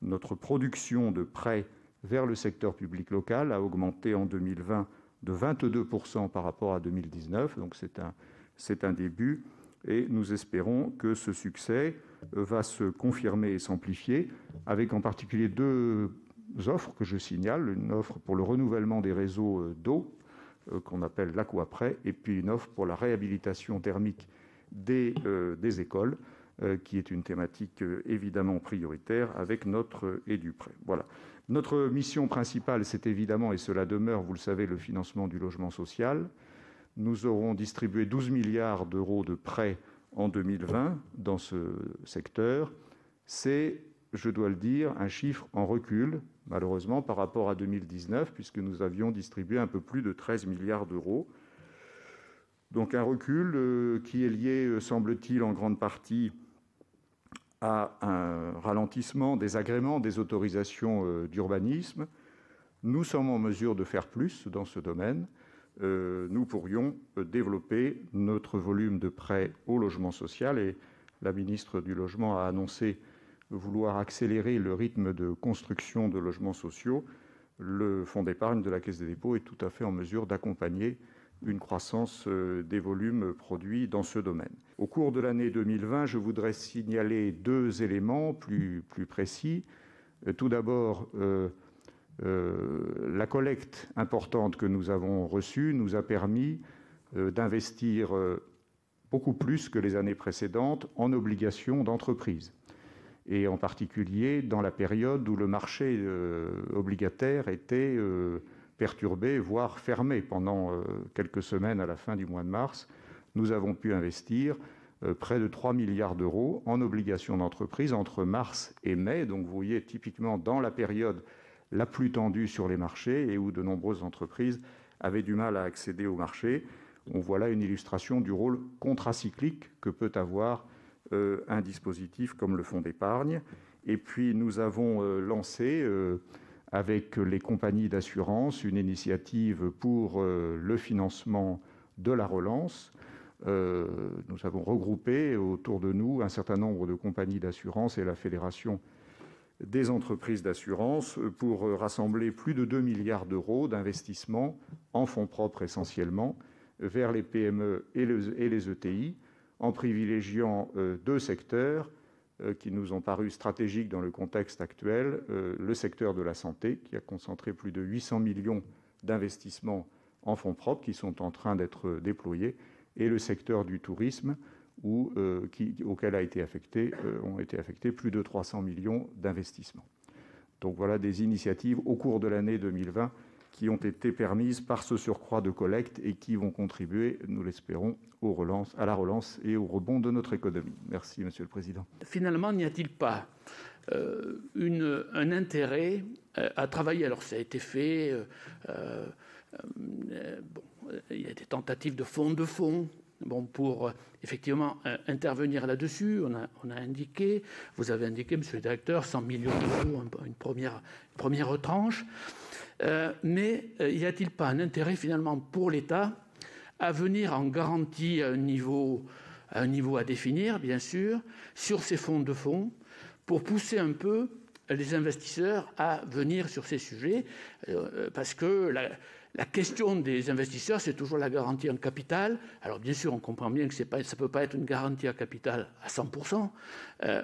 notre production de prêts vers le secteur public local a augmenté en 2020 de 22% par rapport à 2019. Donc c'est un début et nous espérons que ce succès va se confirmer et s'amplifier avec en particulier deux offres que je signale. Une offre pour le renouvellement des réseaux d'eau qu'on appelle l'Aquaprêt et puis une offre pour la réhabilitation thermique des écoles qui est une thématique évidemment prioritaire avec notre EduPrêt. Voilà. Notre mission principale, c'est évidemment, et cela demeure, vous le savez, le financement du logement social. Nous aurons distribué 12 milliards d'euros de prêts en 2020 dans ce secteur. C'est, je dois le dire, un chiffre en recul, malheureusement, par rapport à 2019, puisque nous avions distribué un peu plus de 13 milliards d'euros. Donc un recul qui est lié, semble-t-il, en grande partie à un ralentissement des agréments, des autorisations d'urbanisme. Nous sommes en mesure de faire plus dans ce domaine. Nous pourrions développer notre volume de prêts au logement social et la ministre du Logement a annoncé vouloir accélérer le rythme de construction de logements sociaux. Le fonds d'épargne de la Caisse des dépôts est tout à fait en mesure d'accompagner une croissance des volumes produits dans ce domaine. Au cours de l'année 2020, je voudrais signaler deux éléments plus précis. Tout d'abord, la collecte importante que nous avons reçue nous a permis d'investir beaucoup plus que les années précédentes en obligations d'entreprise, et en particulier dans la période où le marché obligataire était perturbé, voire fermé pendant quelques semaines à la fin du mois de mars. Nous avons pu investir près de 3 milliards d'euros en obligations d'entreprise entre mars et mai. Donc vous voyez, typiquement dans la période la plus tendue sur les marchés et où de nombreuses entreprises avaient du mal à accéder au marché. On voit là une illustration du rôle contracyclique que peut avoir un dispositif comme le fonds d'épargne. Et puis nous avons lancé avec les compagnies d'assurance, une initiative pour le financement de la relance. Nous avons regroupé autour de nous un certain nombre de compagnies d'assurance et la Fédération des entreprises d'assurance pour rassembler plus de 2 milliards d'euros d'investissements en fonds propres essentiellement vers les PME et les ETI, en privilégiant deux secteurs qui nous ont paru stratégiques dans le contexte actuel. Le secteur de la santé, qui a concentré plus de 800 millions d'investissements en fonds propres qui sont en train d'être déployés, et le secteur du tourisme, auquel ont été affectés plus de 300 millions d'investissements. Donc voilà des initiatives au cours de l'année 2020 qui ont été permises par ce surcroît de collecte et qui vont contribuer, nous l'espérons, à la relance et au rebond de notre économie. Merci, Monsieur le Président. Finalement, n'y a-t-il pas un intérêt à travailler? Alors, ça a été fait. Il y a des tentatives de fonds. Pour effectivement intervenir là-dessus, on a indiqué, vous avez indiqué, Monsieur le Directeur, 100 millions d'euros, une première tranche. Mais y a-t-il pas un intérêt finalement pour l'État à venir en garantie à un niveau à définir, bien sûr, sur ces fonds pour pousser un peu les investisseurs à venir sur ces sujets, parce que la question des investisseurs, c'est toujours la garantie en capital. Alors, bien sûr, on comprend bien que ça ne peut pas être une garantie en capital à 100%,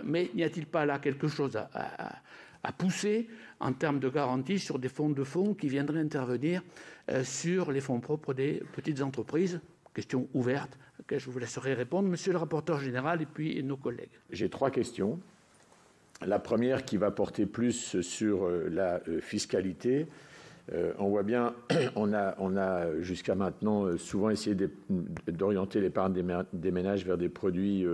mais n'y a-t-il pas là quelque chose à pousser en termes de garantie sur des fonds qui viendraient intervenir sur les fonds propres des petites entreprises? Question ouverte, à laquelle je vous laisserai répondre, Monsieur le rapporteur général, et puis nos collègues. J'ai 3 questions. La première qui va porter plus sur la fiscalité. On voit bien, on a jusqu'à maintenant souvent essayé d'orienter l'épargne des ménages vers des produits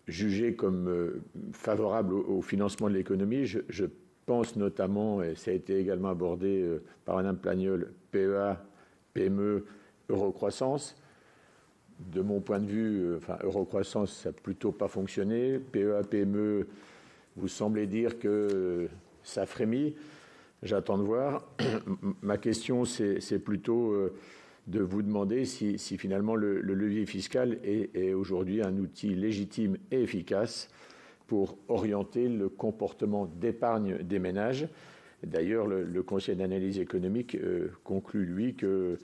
jugés comme favorables au financement de l'économie. Je pense notamment, et ça a été également abordé par Mme Plagnol, PEA, PME, Eurocroissance. De mon point de vue, Eurocroissance, ça n'a plutôt pas fonctionné. PEA, PME, vous semblez dire que ça frémit. J'attends de voir. Ma question, c'est plutôt de vous demander si finalement le levier fiscal est aujourd'hui un outil légitime et efficace pour orienter le comportement d'épargne des ménages. D'ailleurs, le Conseil d'analyse économique conclut, lui, que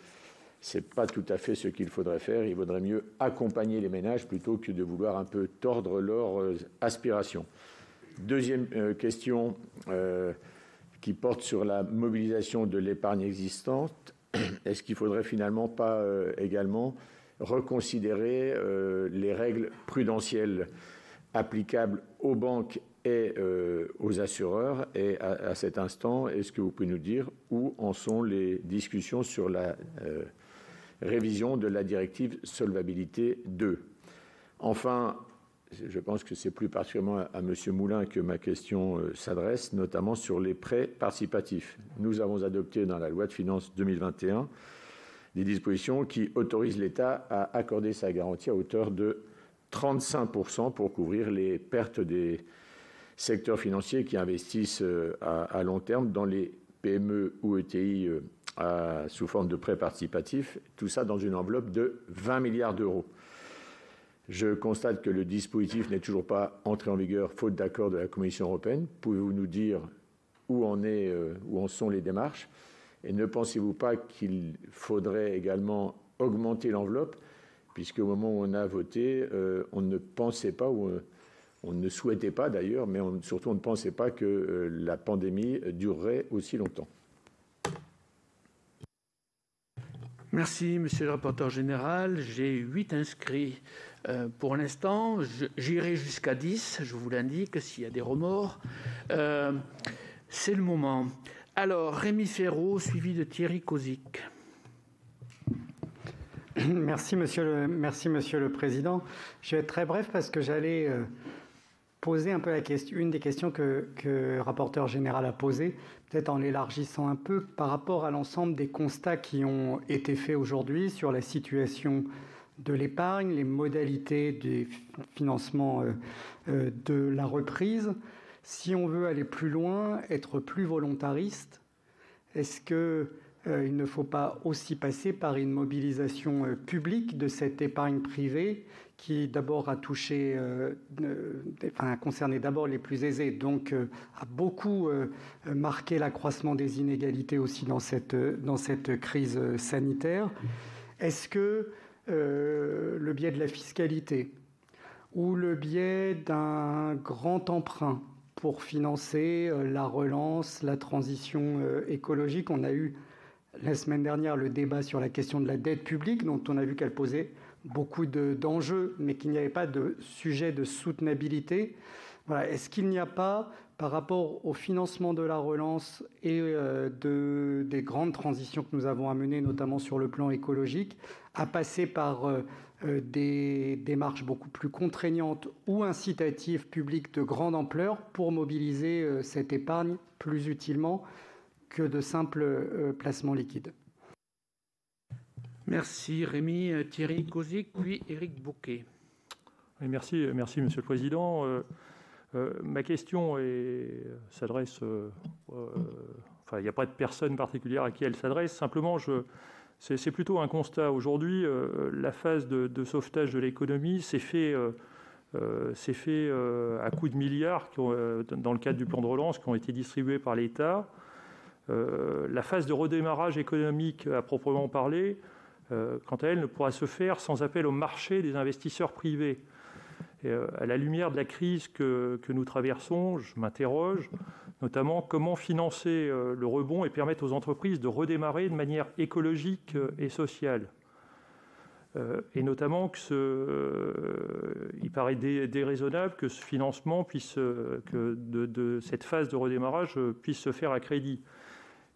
ce n'est pas tout à fait ce qu'il faudrait faire. Il vaudrait mieux accompagner les ménages plutôt que de vouloir un peu tordre leurs aspirations. Deuxième question qui porte sur la mobilisation de l'épargne existante. Est-ce qu'il ne faudrait finalement pas également reconsidérer les règles prudentielles applicables aux banques et aux assureurs? Et à cet instant, est-ce que vous pouvez nous dire où en sont les discussions sur la révision de la directive Solvabilité 2? Enfin, je pense que c'est plus particulièrement à M. Moulin que ma question s'adresse, notamment sur les prêts participatifs. Nous avons adopté dans la loi de finances 2021 des dispositions qui autorisent l'État à accorder sa garantie à hauteur de 35% pour couvrir les pertes des secteurs financiers qui investissent à long terme dans les PME ou ETI sous forme de prêts participatifs, tout ça dans une enveloppe de 20 milliards d'euros. Je constate que le dispositif n'est toujours pas entré en vigueur, faute d'accord de la Commission européenne. Pouvez-vous nous dire où en sont les démarches? Et ne pensez-vous pas qu'il faudrait également augmenter l'enveloppe, puisque au moment où on a voté, on ne pensait pas, ou on ne souhaitait pas d'ailleurs, mais surtout on ne pensait pas que la pandémie durerait aussi longtemps. Merci, Monsieur le rapporteur général. J'ai 8 inscrits pour l'instant. J'irai jusqu'à 10, je vous l'indique, s'il y a des remords. C'est le moment. Alors, Rémi Ferraud, suivi de Thierry Kozik. Merci, Monsieur le Président. Je vais être très bref parce que j'allais poser un peu une des questions que le rapporteur général a posées, peut-être en l'élargissant un peu par rapport à l'ensemble des constats qui ont été faits aujourd'hui sur la situation de l'épargne, les modalités du financement de la reprise. si on veut aller plus loin, être plus volontariste, est-ce qu'il ne faut pas aussi passer par une mobilisation publique de cette épargne privée qui d'abord a touché, a concerné d'abord les plus aisés, donc a beaucoup marqué l'accroissement des inégalités aussi dans cette crise sanitaire. Est-ce que le biais de la fiscalité ou le biais d'un grand emprunt pour financer la relance, la transition écologique, on a eu la semaine dernière le débat sur la question de la dette publique, dont on a vu qu'elle posait beaucoup d'enjeux, mais qu'il n'y avait pas de sujet de soutenabilité. Voilà. Est-ce qu'il n'y a pas, par rapport au financement de la relance et des grandes transitions que nous avons à mener, notamment sur le plan écologique, à passer par des démarches beaucoup plus contraignantes ou incitatives publiques de grande ampleur pour mobiliser cette épargne plus utilement que de simples placements liquides? Merci Rémi. Thierry Cozic, puis Éric Bocquet. Oui, merci Monsieur le Président. Ma question s'adresse... il n'y a pas de personne particulière à qui elle s'adresse. Simplement, c'est plutôt un constat. Aujourd'hui, la phase de sauvetage de l'économie s'est fait à coups de milliards dans le cadre du plan de relance qui ont été distribués par l'État. La phase de redémarrage économique à proprement parler, quant à elle, ne pourra se faire sans appel au marché des investisseurs privés. Et à la lumière de la crise que nous traversons, je m'interroge notamment comment financer le rebond et permettre aux entreprises de redémarrer de manière écologique et sociale. Et notamment il paraît déraisonnable que ce financement de cette phase de redémarrage puisse se faire à crédit.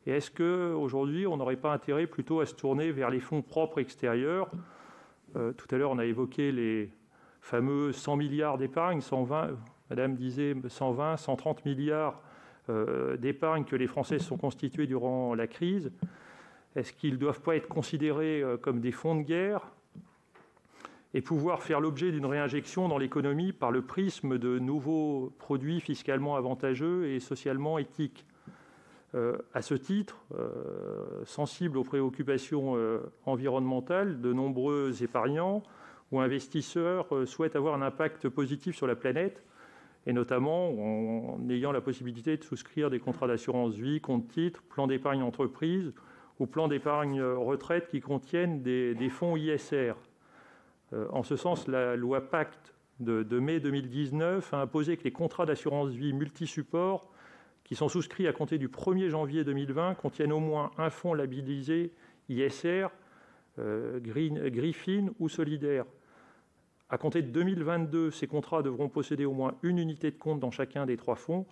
Et est-ce qu'aujourd'hui, on n'aurait pas intérêt plutôt à se tourner vers les fonds propres extérieurs? Tout à l'heure, on a évoqué les fameux 100 milliards d'épargne, 120, Madame disait 120, 130 milliards d'épargne que les Français se sont constitués durant la crise. Est-ce qu'ils ne doivent pas être considérés comme des fonds de guerre et pouvoir faire l'objet d'une réinjection dans l'économie par le prisme de nouveaux produits fiscalement avantageux et socialement éthiques? À ce titre, sensibles aux préoccupations environnementales, de nombreux épargnants ou investisseurs souhaitent avoir un impact positif sur la planète, et notamment en ayant la possibilité de souscrire des contrats d'assurance vie, compte titres, plans d'épargne entreprise ou plans d'épargne retraite qui contiennent des fonds ISR. En ce sens, la loi Pacte de mai 2019 a imposé que les contrats d'assurance vie multisupports qui sont souscrits à compter du 1er janvier 2020 contiennent au moins un fonds labellisé ISR, Griffin ou solidaire. À compter de 2022, ces contrats devront posséder au moins une unité de compte dans chacun des 3 fonds.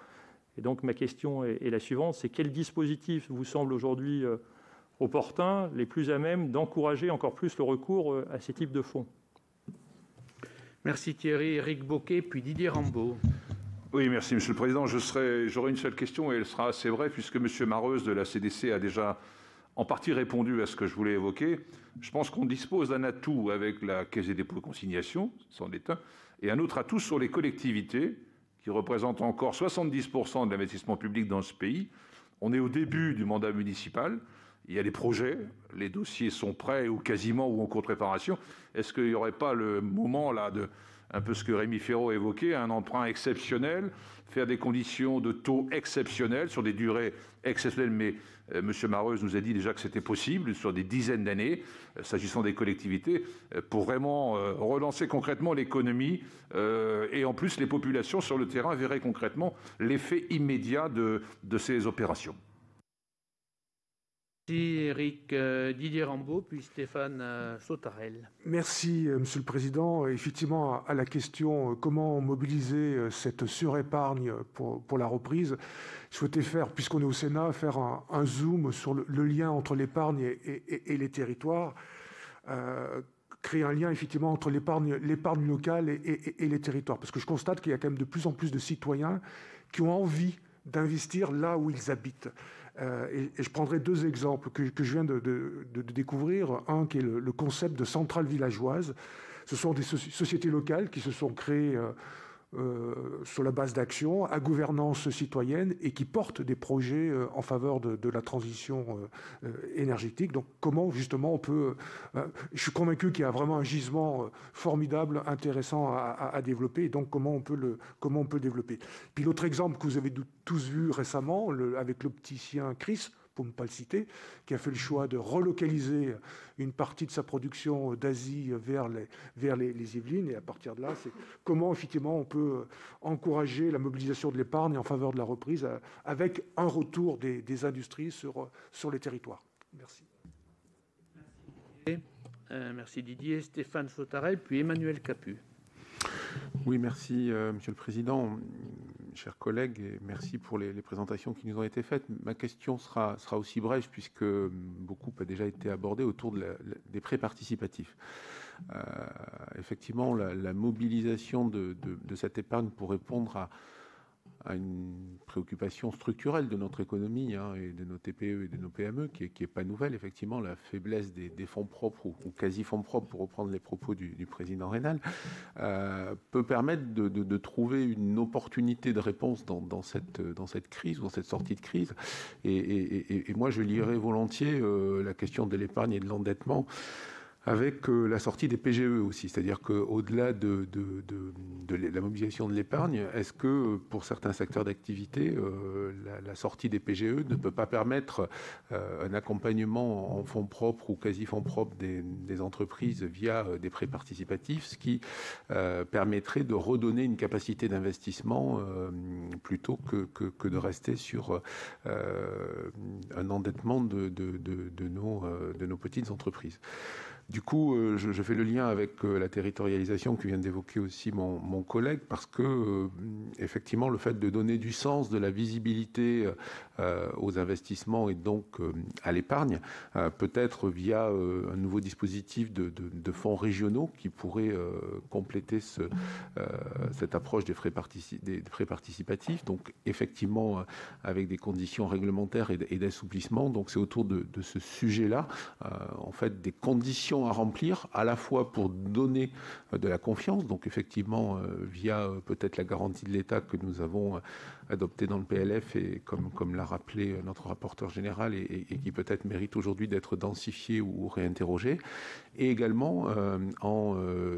Et donc ma question est la suivante, c'est quel dispositif vous semble aujourd'hui opportun, les plus à même d'encourager encore plus le recours à ces types de fonds? Merci Thierry. Éric Bocquet, puis Didier Rambaud. Oui, merci Monsieur le Président. J'aurai une seule question et elle sera assez vraie puisque Monsieur Mareuze de la CDC a déjà en partie répondu à ce que je voulais évoquer. Je pense qu'on dispose d'un atout avec la Caisse des dépôts et consignations, c'en est un, et un autre atout sur les collectivités qui représentent encore 70% de l'investissement public dans ce pays. On est au début du mandat municipal. Il y a des projets, les dossiers sont prêts ou quasiment ou en cours de préparation. Est-ce qu'il n'y aurait pas le moment là de un peu ce que Rémi Féraud évoquait, un emprunt exceptionnel, faire des conditions de taux exceptionnels sur des durées exceptionnelles, mais M. Mareuze nous a dit déjà que c'était possible sur des dizaines d'années, s'agissant des collectivités, pour vraiment relancer concrètement l'économie et en plus les populations sur le terrain verraient concrètement l'effet immédiat de ces opérations. Merci Éric. Didier Rambaud, puis Stéphane Sautarel. Merci Monsieur le Président. Effectivement, à la question comment mobiliser cette surépargne pour la reprise, je souhaitais faire, puisqu'on est au Sénat, faire un zoom sur le lien entre l'épargne et les territoires, créer un lien effectivement entre l'épargne locale et les territoires. Parce que je constate qu'il y a quand même de plus en plus de citoyens qui ont envie d'investir là où ils habitent. Et je prendrai 2 exemples que je viens de découvrir. Un qui est le concept de centrale villageoise. Ce sont des sociétés locales qui se sont créées sur la base d'actions à gouvernance citoyenne et qui portent des projets en faveur de la transition énergétique. Donc comment justement on peut... je suis convaincu qu'il y a vraiment un gisement formidable, intéressant à développer, et donc comment on peut le développer. Puis l'autre exemple que vous avez tous vu récemment, avec l'opticien Chris, pour ne pas le citer, qui a fait le choix de relocaliser une partie de sa production d'Asie vers les Yvelines. Et à partir de là, c'est comment effectivement on peut encourager la mobilisation de l'épargne en faveur de la reprise avec un retour des industries sur les territoires. Merci. Merci Didier. Stéphane Sautarel, puis Emmanuel Capus. Oui, merci Monsieur le Président, chers collègues, et merci pour les présentations qui nous ont été faites. Ma question sera aussi brève puisque beaucoup a déjà été abordé autour des prêts participatifs. Effectivement, la mobilisation de cette épargne pour répondre à une préoccupation structurelle de notre économie et de nos TPE et de nos PME, qui est pas nouvelle, effectivement, la faiblesse des fonds propres ou quasi-fonds propres, pour reprendre les propos du président Raynal, peut permettre de trouver une opportunité de réponse dans cette crise, dans cette sortie de crise. Et moi, je lierais volontiers la question de l'épargne et de l'endettement avec la sortie des PGE aussi, c'est-à-dire qu'au-delà de la mobilisation de l'épargne, est-ce que pour certains secteurs d'activité, la sortie des PGE ne peut pas permettre un accompagnement en fonds propres ou quasi-fonds propres des entreprises via des prêts participatifs, ce qui permettrait de redonner une capacité d'investissement plutôt que de rester sur un endettement de nos petites entreprises. Du coup, je fais le lien avec la territorialisation que vient d'évoquer aussi mon collègue, parce que effectivement, le fait de donner du sens, de la visibilité aux investissements et donc à l'épargne, peut-être via un nouveau dispositif de fonds régionaux qui pourrait compléter cette approche des prêts participatifs. Donc, effectivement, avec des conditions réglementaires et d'assouplissement. Donc, c'est autour de ce sujet-là, en fait, des conditions à remplir, à la fois pour donner de la confiance, donc effectivement via peut-être la garantie de l'État que nous avons adoptée dans le PLF et comme l'a rappelé notre rapporteur général et qui peut-être mérite aujourd'hui d'être densifié ou réinterrogé, et également en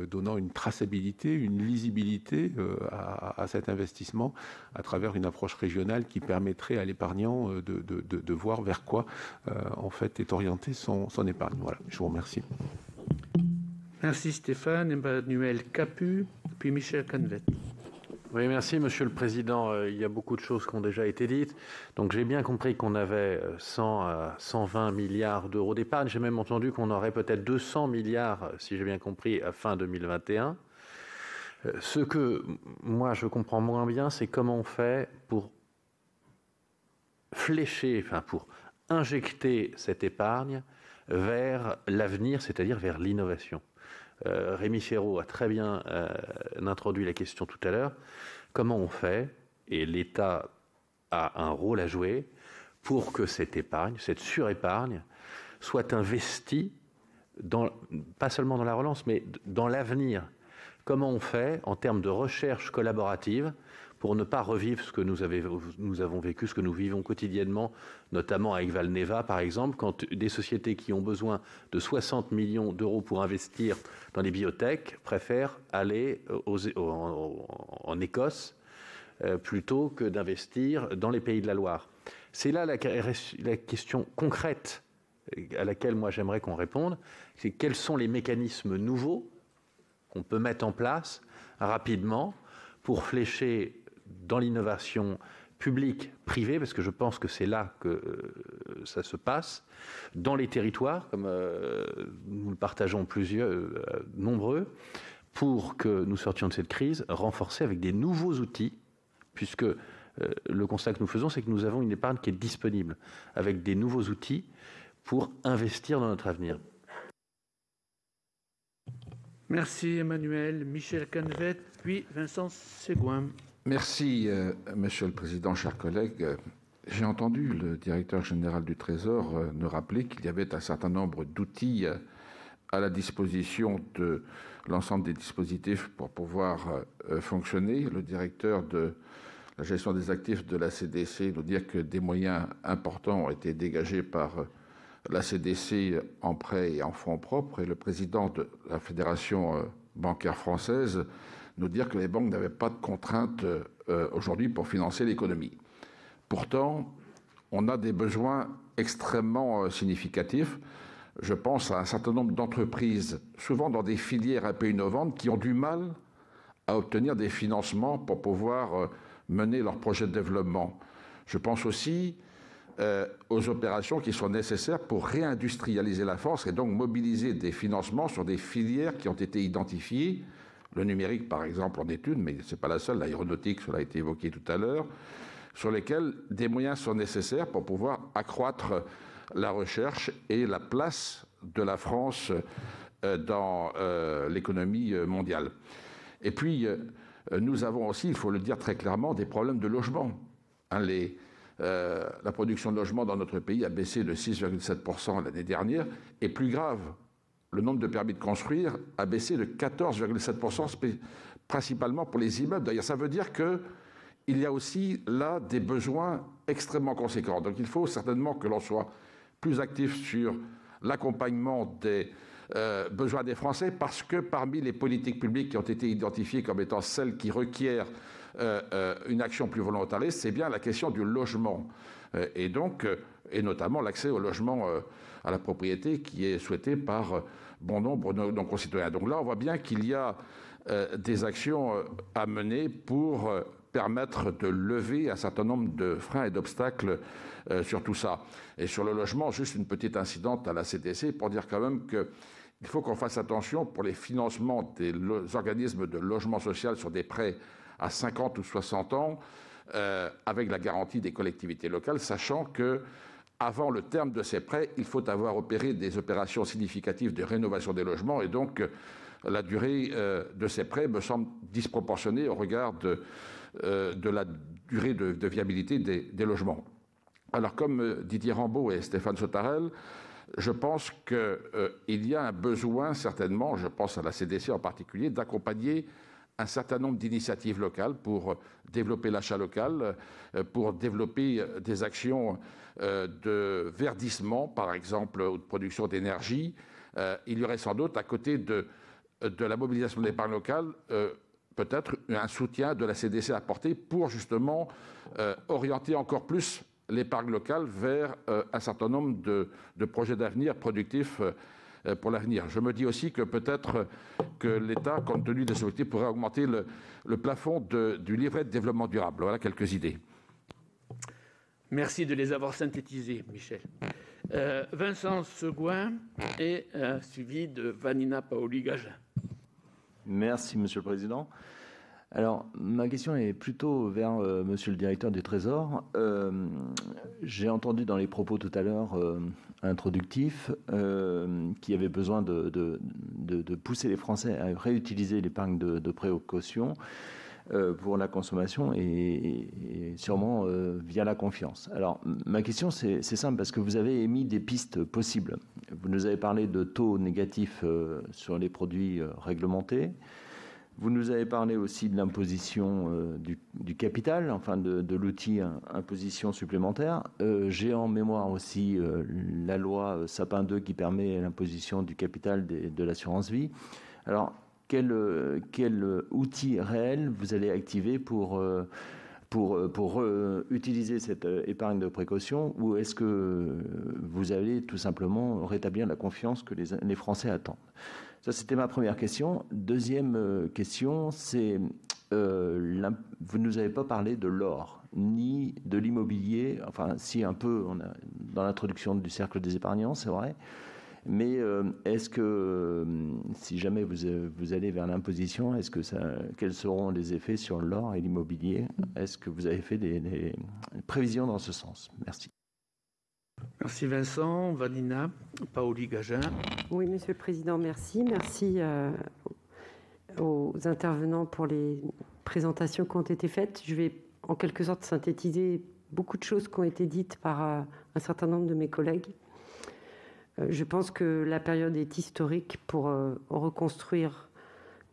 donnant une traçabilité, une lisibilité à cet investissement à travers une approche régionale qui permettrait à l'épargnant de voir vers quoi en fait est orienté son épargne. Voilà, je vous remercie. Merci Stéphane. Emmanuel Capus, puis Michel Canvet. Oui, merci Monsieur le Président. Il y a beaucoup de choses qui ont déjà été dites. Donc j'ai bien compris qu'on avait 100 à 120 milliards d'euros d'épargne. J'ai même entendu qu'on aurait peut-être 200 milliards, si j'ai bien compris, à fin 2021. Ce que moi je comprends moins bien, c'est comment on fait pour flécher, pour injecter cette épargne vers l'avenir, c'est-à-dire vers l'innovation. Rémi Féraud a très bien introduit la question tout à l'heure. Comment on fait, et l'État a un rôle à jouer, pour que cette épargne, cette surépargne, soit investie, pas seulement dans la relance, mais dans l'avenir. Comment on fait, en termes de recherche collaborative, pour ne pas revivre ce que nous avons vécu, ce que nous vivons quotidiennement, notamment avec Valneva, par exemple, quand des sociétés qui ont besoin de 60 millions d'euros pour investir dans les biotech préfèrent aller en Écosse plutôt que d'investir dans les pays de la Loire. C'est là la question concrète à laquelle moi j'aimerais qu'on réponde, c'est quels sont les mécanismes nouveaux qu'on peut mettre en place rapidement pour flécher dans l'innovation publique, privée, parce que je pense que c'est là que ça se passe, dans les territoires, comme nous le partageons nombreux, pour que nous sortions de cette crise, renforcée avec des nouveaux outils, puisque le constat que nous faisons, c'est que nous avons une épargne qui est disponible, avec des nouveaux outils pour investir dans notre avenir. Merci Emmanuel. Michel Canvet, puis Vincent Ségouin. Merci, Monsieur le Président, chers collègues. J'ai entendu le directeur général du Trésor nous rappeler qu'il y avait un certain nombre d'outils à la disposition de l'ensemble des dispositifs pour pouvoir fonctionner. Le directeur de la gestion des actifs de la CDC nous dit que des moyens importants ont été dégagés par la CDC en prêts et en fonds propres, et le président de la Fédération bancaire française nous dit que les banques n'avaient pas de contraintes aujourd'hui pour financer l'économie. Pourtant, on a des besoins extrêmement significatifs. Je pense à un certain nombre d'entreprises, souvent dans des filières un peu innovantes, qui ont du mal à obtenir des financements pour pouvoir mener leurs projets de développement. Je pense aussi aux opérations qui sont nécessaires pour réindustrialiser la France et donc mobiliser des financements sur des filières qui ont été identifiées. Le numérique, par exemple, en étude, mais ce n'est pas la seule, l'aéronautique, cela a été évoqué tout à l'heure, sur lesquels des moyens sont nécessaires pour pouvoir accroître la recherche et la place de la France dans l'économie mondiale. Et puis, nous avons aussi, il faut le dire très clairement, des problèmes de logement. La production de logements dans notre pays a baissé de 6,7% l'année dernière, et plus grave, le nombre de permis de construire a baissé de 14,7%, principalement pour les immeubles. D'ailleurs, ça veut dire qu'il y a aussi là des besoins extrêmement conséquents. Donc il faut certainement que l'on soit plus actif sur l'accompagnement des besoins des Français, parce que parmi les politiques publiques qui ont été identifiées comme étant celles qui requièrent une action plus volontariste, c'est bien la question du logement. Et notamment l'accès au logement à la propriété qui est souhaité par bon nombre de nos concitoyens. Donc là, on voit bien qu'il y a des actions à mener pour permettre de lever un certain nombre de freins et d'obstacles sur tout ça. Et sur le logement, juste une petite incidente à la CDC pour dire quand même qu'il faut qu'on fasse attention pour les financements des organismes de logement social sur des prêts à 50 ou 60 ans, avec la garantie des collectivités locales, sachant que avant le terme de ces prêts, il faut avoir opéré des opérations significatives de rénovation des logements, et donc la durée de ces prêts me semble disproportionnée au regard de la durée de viabilité des logements. Alors, comme Didier Rambaud et Stéphane Sautarel, je pense qu'il y a un besoin, certainement, je pense à la CDC en particulier, d'accompagner un certain nombre d'initiatives locales pour développer l'achat local, pour développer des actions de verdissement, par exemple, ou de production d'énergie. Il y aurait sans doute, à côté de la mobilisation de l'épargne locale, peut-être un soutien de la CDC à apporter pour justement orienter encore plus l'épargne locale vers un certain nombre de projets d'avenir productifs pour l'avenir. Je me dis aussi que peut-être que l'État, compte tenu des objectifs, pourrait augmenter le plafond du livret de développement durable. Voilà quelques idées. Merci de les avoir synthétisées, Michel. Vincent Segouin est suivi de Vanina Paoli-Gagin. Merci, Monsieur le Président. Alors, ma question est plutôt vers Monsieur le Directeur du Trésor. J'ai entendu dans les propos tout à l'heure introductifs qu'il y avait besoin de pousser les Français à réutiliser l'épargne de précaution pour la consommation et sûrement via la confiance. Alors, ma question, c'est simple, parce que vous avez émis des pistes possibles. Vous nous avez parlé de taux négatifs sur les produits réglementés. Vous nous avez parlé aussi de l'imposition du capital, enfin de l'outil imposition supplémentaire. J'ai en mémoire aussi la loi Sapin 2 qui permet l'imposition du capital de l'assurance vie. Alors, quel outil réel vous allez activer pour utiliser cette épargne de précaution, ou est-ce que vous allez tout simplement rétablir la confiance que les Français attendent? Ça, c'était ma première question. Deuxième question, c'est vous ne nous avez pas parlé de l'or, ni de l'immobilier, enfin si un peu dans l'introduction du cercle des épargnants, c'est vrai, mais est-ce que si jamais vous allez vers l'imposition, quels seront les effets sur l'or et l'immobilier? Est-ce que vous avez fait des prévisions dans ce sens? Merci. Merci Vincent. Vanina Paoli-Gagin. Oui, Monsieur le Président, merci. Merci aux intervenants pour les présentations qui ont été faites. Je vais en quelque sorte synthétiser beaucoup de choses qui ont été dites par un certain nombre de mes collègues. Je pense que la période est historique pour reconstruire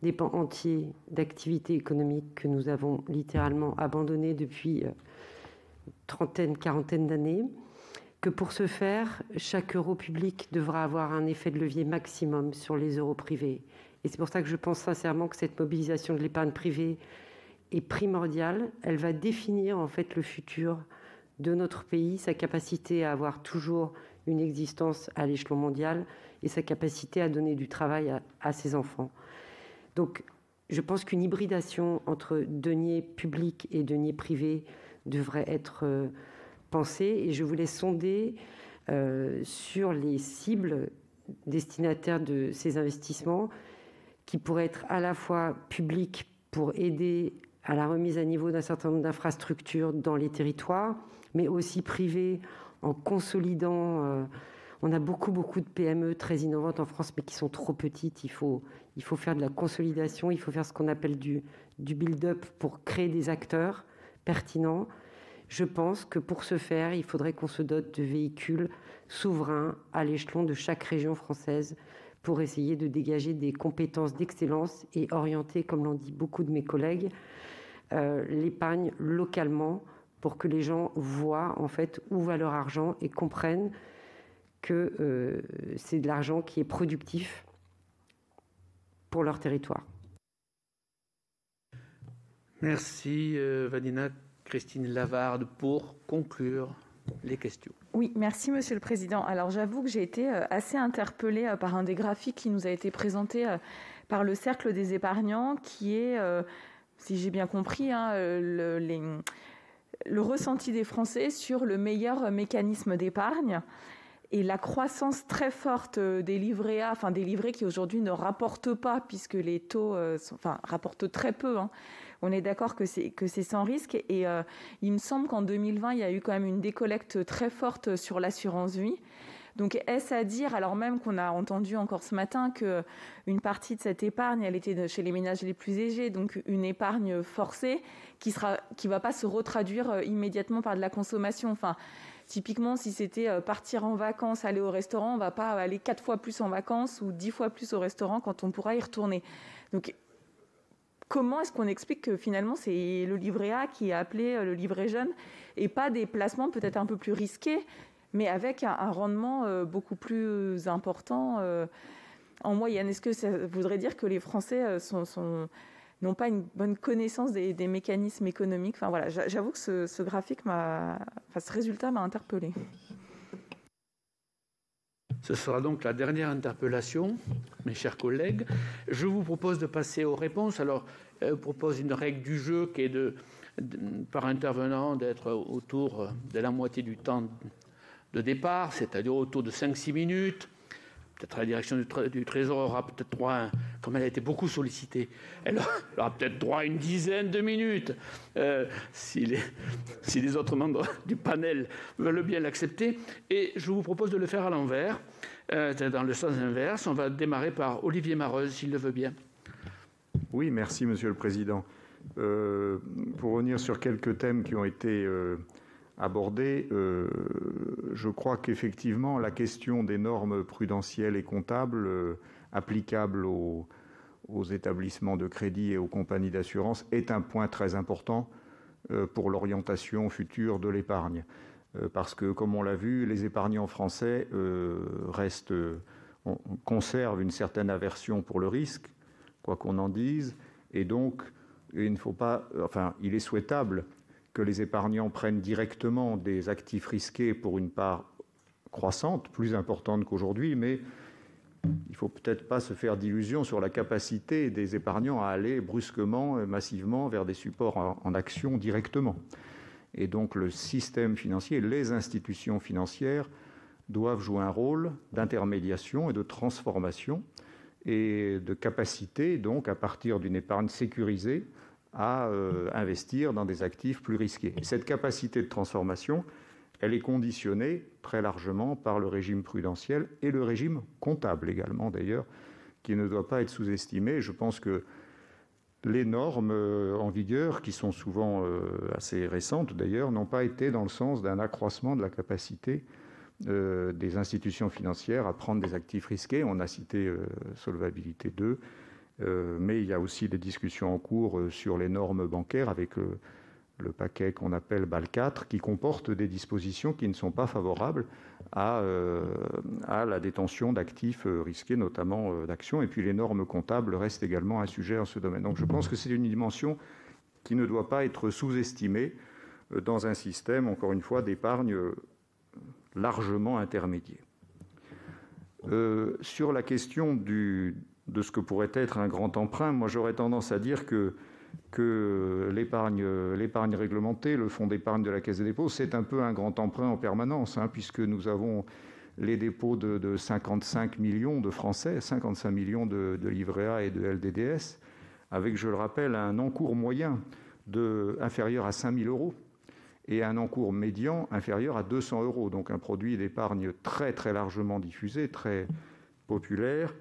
des pans entiers d'activités économiques que nous avons littéralement abandonnés depuis trentaine, quarantaine d'années, que pour ce faire, chaque euro public devra avoir un effet de levier maximum sur les euros privés. Et c'est pour ça que je pense sincèrement que cette mobilisation de l'épargne privée est primordiale. Elle va définir en fait le futur de notre pays, sa capacité à avoir toujours une existence à l'échelon mondial et sa capacité à donner du travail à ses enfants. Donc, je pense qu'une hybridation entre deniers publics et deniers privés devrait être pensée. Et je voulais sonder sur les cibles destinataires de ces investissements qui pourraient être à la fois publics pour aider à la remise à niveau d'un certain nombre d'infrastructures dans les territoires, mais aussi privés en consolidant. On a beaucoup de PME très innovantes en France, mais qui sont trop petites. Il faut faire de la consolidation, il faut faire ce qu'on appelle du build-up pour créer des acteurs pertinents. Je pense que pour ce faire, il faudrait qu'on se dote de véhicules souverains à l'échelon de chaque région française pour essayer de dégager des compétences d'excellence et orienter, comme l'ont dit beaucoup de mes collègues, l'épargne localement pour que les gens voient en fait où va leur argent et comprennent que c'est de l'argent qui est productif pour leur territoire. Merci Vanina. Christine Lavarde pour conclure les questions. Oui, merci Monsieur le Président. Alors j'avoue que j'ai été assez interpellée par un des graphiques qui nous a été présenté par le Cercle des épargnants, qui est, si j'ai bien compris, le ressenti des Français sur le meilleur mécanisme d'épargne et la croissance très forte des livrets A, des livrets qui aujourd'hui ne rapportent pas puisque les taux rapportent très peu. On est d'accord que c'est sans risque et il me semble qu'en 2020, il y a eu quand même une décollecte très forte sur l'assurance vie. Donc est-ce à dire, alors même qu'on a entendu encore ce matin qu'une partie de cette épargne, elle était chez les ménages les plus âgés, donc une épargne forcée qui va pas se retraduire immédiatement par de la consommation. Typiquement, si c'était partir en vacances, aller au restaurant, on va pas aller 4 fois plus en vacances ou 10 fois plus au restaurant quand on pourra y retourner. Donc comment est-ce qu'on explique que finalement c'est le livret A qui est appelé le livret jeune et pas des placements peut-être un peu plus risqués, mais avec un rendement beaucoup plus important en moyenne? Est-ce que ça voudrait dire que les Français n'ont pas une bonne connaissance des mécanismes économiques? J'avoue que ce graphique ce résultat m'a interpellée. Ce sera donc la dernière interpellation, mes chers collègues. Je vous propose de passer aux réponses. Alors, je propose une règle du jeu qui est par intervenant d'être autour de la moitié du temps de départ, c'est-à-dire autour de 5-6 minutes. Peut-être la direction du Trésor aura peut-être droit, comme elle a été beaucoup sollicitée, elle aura peut-être droit à une dizaine de minutes, si les autres membres du panel veulent bien l'accepter. Et je vous propose de le faire à l'envers, dans le sens inverse. On va démarrer par Olivier Mareuze, s'il le veut bien. Oui, merci Monsieur le Président. Pour revenir sur quelques thèmes qui ont été abordés, je crois qu'effectivement la question des normes prudentielles et comptables applicables aux établissements de crédit et aux compagnies d'assurance est un point très important pour l'orientation future de l'épargne. Parce que, comme on l'a vu, les épargnants français conservent une certaine aversion pour le risque, quoi qu'on en dise, et donc il est souhaitable que les épargnants prennent directement des actifs risqués pour une part croissante, plus importante qu'aujourd'hui, mais il ne faut peut-être pas se faire d'illusions sur la capacité des épargnants à aller brusquement, massivement vers des supports en action directement. Et donc le système financier, les institutions financières doivent jouer un rôle d'intermédiation et de transformation et de capacité, donc à partir d'une épargne sécurisée, à investir dans des actifs plus risqués. Cette capacité de transformation, elle est conditionnée très largement par le régime prudentiel et le régime comptable également, d'ailleurs, qui ne doit pas être sous-estimé. Je pense que les normes en vigueur, qui sont souvent assez récentes d'ailleurs, n'ont pas été dans le sens d'un accroissement de la capacité des institutions financières à prendre des actifs risqués. On a cité Solvabilité 2, mais il y a aussi des discussions en cours sur les normes bancaires avec le paquet qu'on appelle BAL 4, qui comporte des dispositions qui ne sont pas favorables à la détention d'actifs risqués, notamment d'actions. Et puis les normes comptables restent également un sujet en ce domaine. Donc je pense que c'est une dimension qui ne doit pas être sous-estimée dans un système, encore une fois, d'épargne largement intermédiaire. Sur la question de ce que pourrait être un grand emprunt, moi j'aurais tendance à dire que l'épargne réglementée, le fonds d'épargne de la Caisse des dépôts, c'est un peu un grand emprunt en permanence, puisque nous avons les dépôts de 55 millions de Français, 55 millions de livrets A et de LDDS, avec, je le rappelle, un encours moyen inférieur à 5 000 euros et un encours médian inférieur à 200 euros. Donc un produit d'épargne très très largement diffusé, très populaire,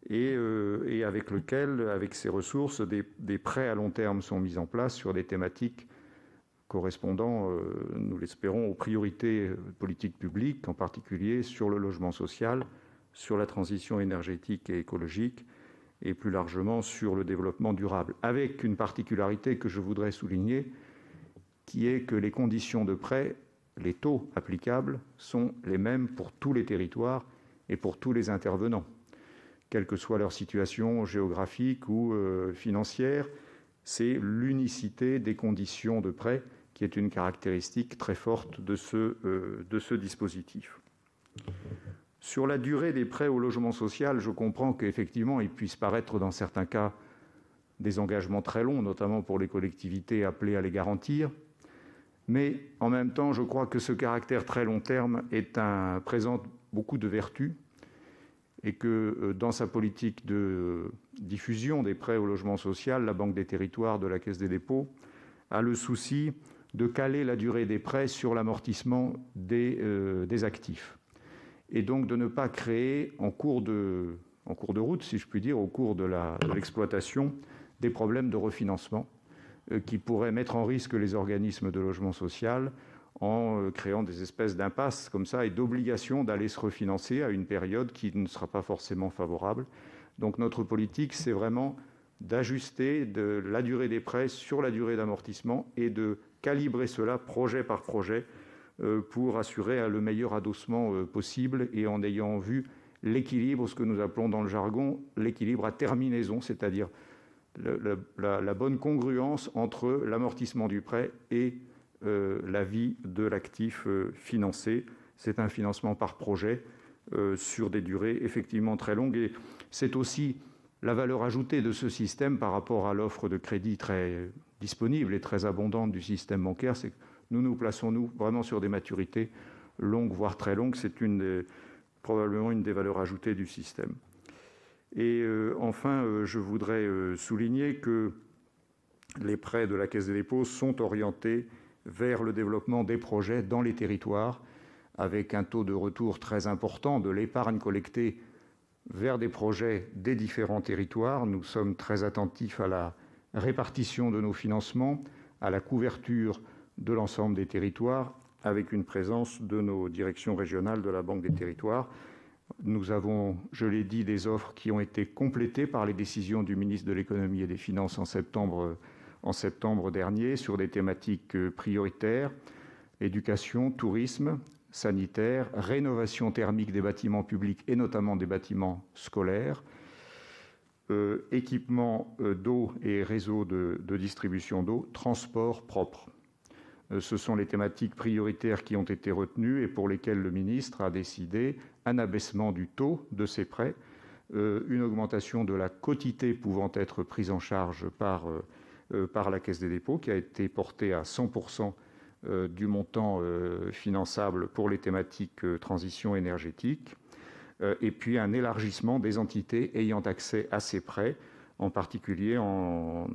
et avec lequel, avec ces ressources, des prêts à long terme sont mis en place sur des thématiques correspondant, nous l'espérons, aux priorités politiques publiques, en particulier sur le logement social, sur la transition énergétique et écologique, et plus largement sur le développement durable, avec une particularité que je voudrais souligner, qui est que les conditions de prêt, les taux applicables, sont les mêmes pour tous les territoires et pour tous les intervenants, quelle que soit leur situation géographique ou financière. C'est l'unicité des conditions de prêt qui est une caractéristique très forte de ce dispositif. Sur la durée des prêts au logement social, je comprends qu'effectivement, il puisse paraître dans certains cas des engagements très longs, notamment pour les collectivités appelées à les garantir. Mais en même temps, je crois que ce caractère très long terme présente beaucoup de vertus et que dans sa politique de diffusion des prêts au logement social, la Banque des territoires de la Caisse des dépôts a le souci de caler la durée des prêts sur l'amortissement des actifs. Et donc de ne pas créer en cours de route, si je puis dire, au cours de l'exploitation, des problèmes de refinancement qui pourraient mettre en risque les organismes de logement social en créant des espèces d'impasses comme ça et d'obligation d'aller se refinancer à une période qui ne sera pas forcément favorable. Donc notre politique, c'est vraiment d'ajuster la durée des prêts sur la durée d'amortissement et de calibrer cela projet par projet pour assurer le meilleur adossement possible et en ayant vu l'équilibre, ce que nous appelons dans le jargon l'équilibre à terminaison, c'est-à-dire la bonne congruence entre l'amortissement du prêt et la vie de l'actif financé. C'est un financement par projet sur des durées effectivement très longues. Et c'est aussi la valeur ajoutée de ce système par rapport à l'offre de crédit très disponible et très abondante du système bancaire, c'est que nous plaçons vraiment sur des maturités longues, voire très longues. C'est probablement une des valeurs ajoutées du système. Et enfin, je voudrais souligner que les prêts de la Caisse des dépôts sont orientés vers le développement des projets dans les territoires, avec un taux de retour très important de l'épargne collectée vers des projets des différents territoires. Nous sommes très attentifs à la répartition de nos financements, à la couverture de l'ensemble des territoires, avec une présence de nos directions régionales de la Banque des territoires. Nous avons, je l'ai dit, des offres qui ont été complétées par les décisions du ministre de l'Économie et des Finances en septembre dernier sur des thématiques prioritaires, éducation, tourisme, sanitaire, rénovation thermique des bâtiments publics et notamment des bâtiments scolaires, équipement d'eau et réseau de distribution d'eau, transport propre. Ce sont les thématiques prioritaires qui ont été retenues et pour lesquelles le ministre a décidé un abaissement du taux de ces prêts, une augmentation de la quotité pouvant être prise en charge par la Caisse des dépôts, qui a été portée à 100% du montant finançable pour les thématiques transition énergétique, et puis un élargissement des entités ayant accès à ces prêts, en particulier en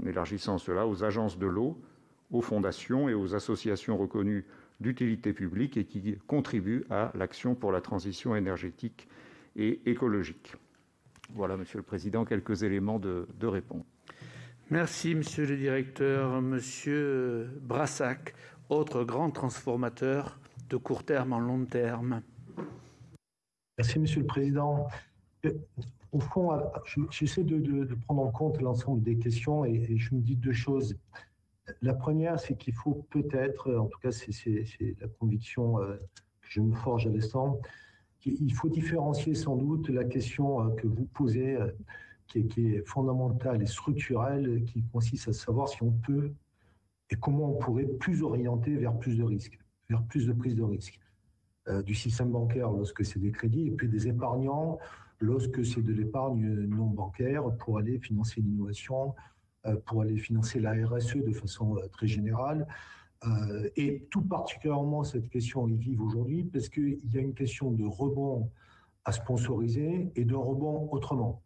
élargissant cela aux agences de l'eau, aux fondations et aux associations reconnues d'utilité publique et qui contribuent à l'action pour la transition énergétique et écologique. Voilà, Monsieur le Président, quelques éléments de réponse. Merci, Monsieur le Directeur. Monsieur Brassac, autre grand transformateur de court terme en long terme. Merci, Monsieur le Président. Au fond, j'essaie de prendre en compte l'ensemble des questions et je me dis deux choses. La première, c'est qu'il faut peut-être, en tout cas c'est la conviction que je me forge à l'instant, qu'il faut différencier sans doute la question que vous posez, qui est fondamentale et structurelle, qui consiste à savoir si on peut et comment on pourrait plus orienter vers plus de risques, vers plus de prise de risque. Du système bancaire lorsque c'est des crédits, et puis des épargnants lorsque c'est de l'épargne non bancaire pour aller financer l'innovation, pour aller financer la RSE de façon très générale. Et tout particulièrement, cette question y vive aujourd'hui parce qu'il y a une question de rebond à sponsoriser et de rebond autrement.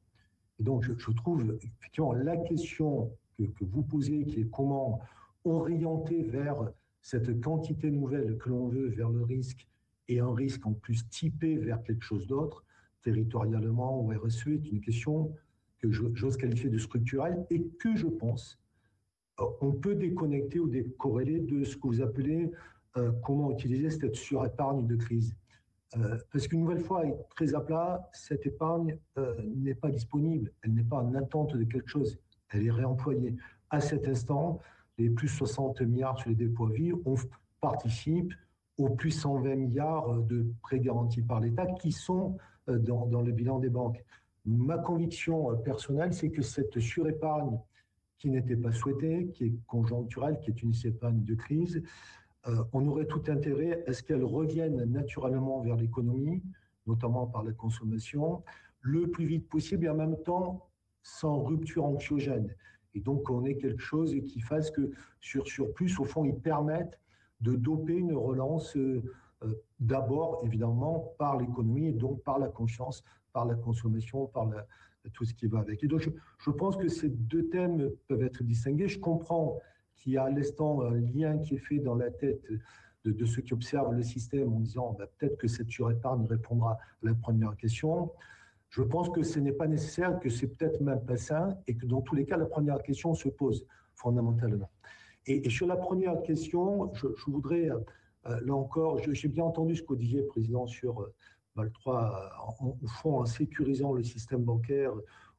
Et donc, je trouve effectivement la question que vous posez, qui est comment orienter vers cette quantité nouvelle que l'on veut vers le risque et un risque en plus typé vers quelque chose d'autre, territorialement ou RSE, est une question que j'ose qualifier de structurelle et que je pense on peut déconnecter ou décorréler de ce que vous appelez comment utiliser cette surépargne de crise. Parce qu'une nouvelle fois, très à plat, cette épargne n'est pas disponible, elle n'est pas en attente de quelque chose, elle est réemployée. À cet instant, les plus 60 milliards sur les dépôts à vie, on participe aux plus 120 milliards de prêts garantis par l'État qui sont dans le bilan des banques. Ma conviction personnelle, c'est que cette surépargne qui n'était pas souhaitée, qui est conjoncturelle, qui est une épargne de crise, on aurait tout intérêt à ce qu'elle revienne naturellement vers l'économie, notamment par la consommation, le plus vite possible et en même temps sans rupture anxiogène. Et donc, on ait quelque chose qui fasse que sur plus, au fond, ils permettent de doper une relance d'abord, évidemment, par l'économie et donc par la confiance, par la consommation, par tout ce qui va avec. Et donc, je pense que ces deux thèmes peuvent être distingués. Je comprends qu'il y a à l'instant un lien qui est fait dans la tête de ceux qui observent le système en disant peut-être que cette surépargne répondra à la première question. Je pense que ce n'est pas nécessaire, que c'est peut-être même pas sain et que dans tous les cas, la première question se pose fondamentalement. Et sur la première question, je voudrais, là encore, j'ai bien entendu ce que vous disiez, Président, sur BAL 3, au fond, en sécurisant le système bancaire,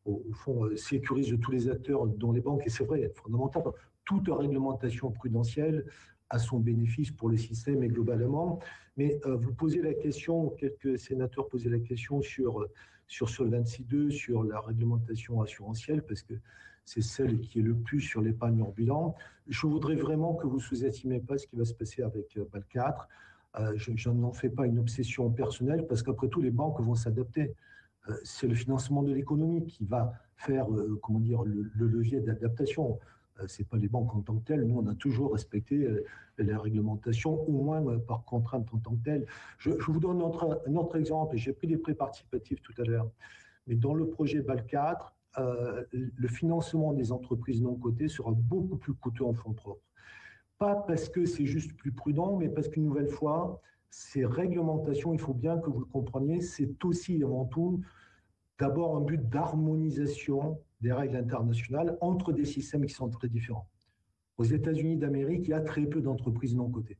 au fond, sécurise tous les acteurs, dont les banques, et c'est vrai, fondamental, toute réglementation prudentielle a son bénéfice pour le système et globalement. Mais vous posez la question, quelques sénateurs posaient la question sur Solvency II, sur la réglementation assurantielle, parce que c'est celle qui est le plus sur l'épargne hors bilan. Je voudrais vraiment que vous ne sous-estimez pas ce qui va se passer avec BAL 4. Je n'en fais pas une obsession personnelle, parce qu'après tout, les banques vont s'adapter. C'est le financement de l'économie qui va faire comment dire, le levier d'adaptation. Ce n'est pas les banques en tant que telles. Nous, on a toujours respecté la réglementation, au moins par contrainte en tant que telle. Je vous donne un autre exemple. J'ai pris des prêts participatifs tout à l'heure. Mais dans le projet BAL 4, le financement des entreprises non cotées sera beaucoup plus coûteux en fonds propres. Pas parce que c'est juste plus prudent, mais parce qu'une nouvelle fois, ces réglementations, il faut bien que vous le compreniez, c'est aussi et avant tout d'abord un but d'harmonisation des règles internationales entre des systèmes qui sont très différents. Aux États-Unis d'Amérique, il y a très peu d'entreprises non cotées.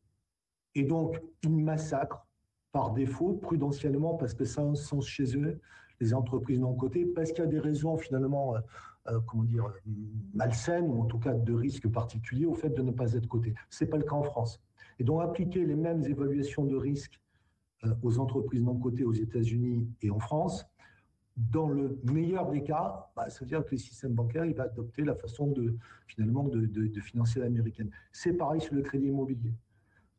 Et donc, ils massacrent par défaut, prudentiellement, parce que ça a un sens chez eux, les entreprises non cotées, parce qu'il y a des raisons finalement, comment dire, malsaines, ou en tout cas de risques particuliers au fait de ne pas être cotées. Ce n'est pas le cas en France. Et donc, appliquer les mêmes évaluations de risques aux entreprises non cotées aux États-Unis et en France, dans le meilleur des cas, ça veut dire que le système bancaire il va adopter la façon de financer l'américaine. C'est pareil sur le crédit immobilier.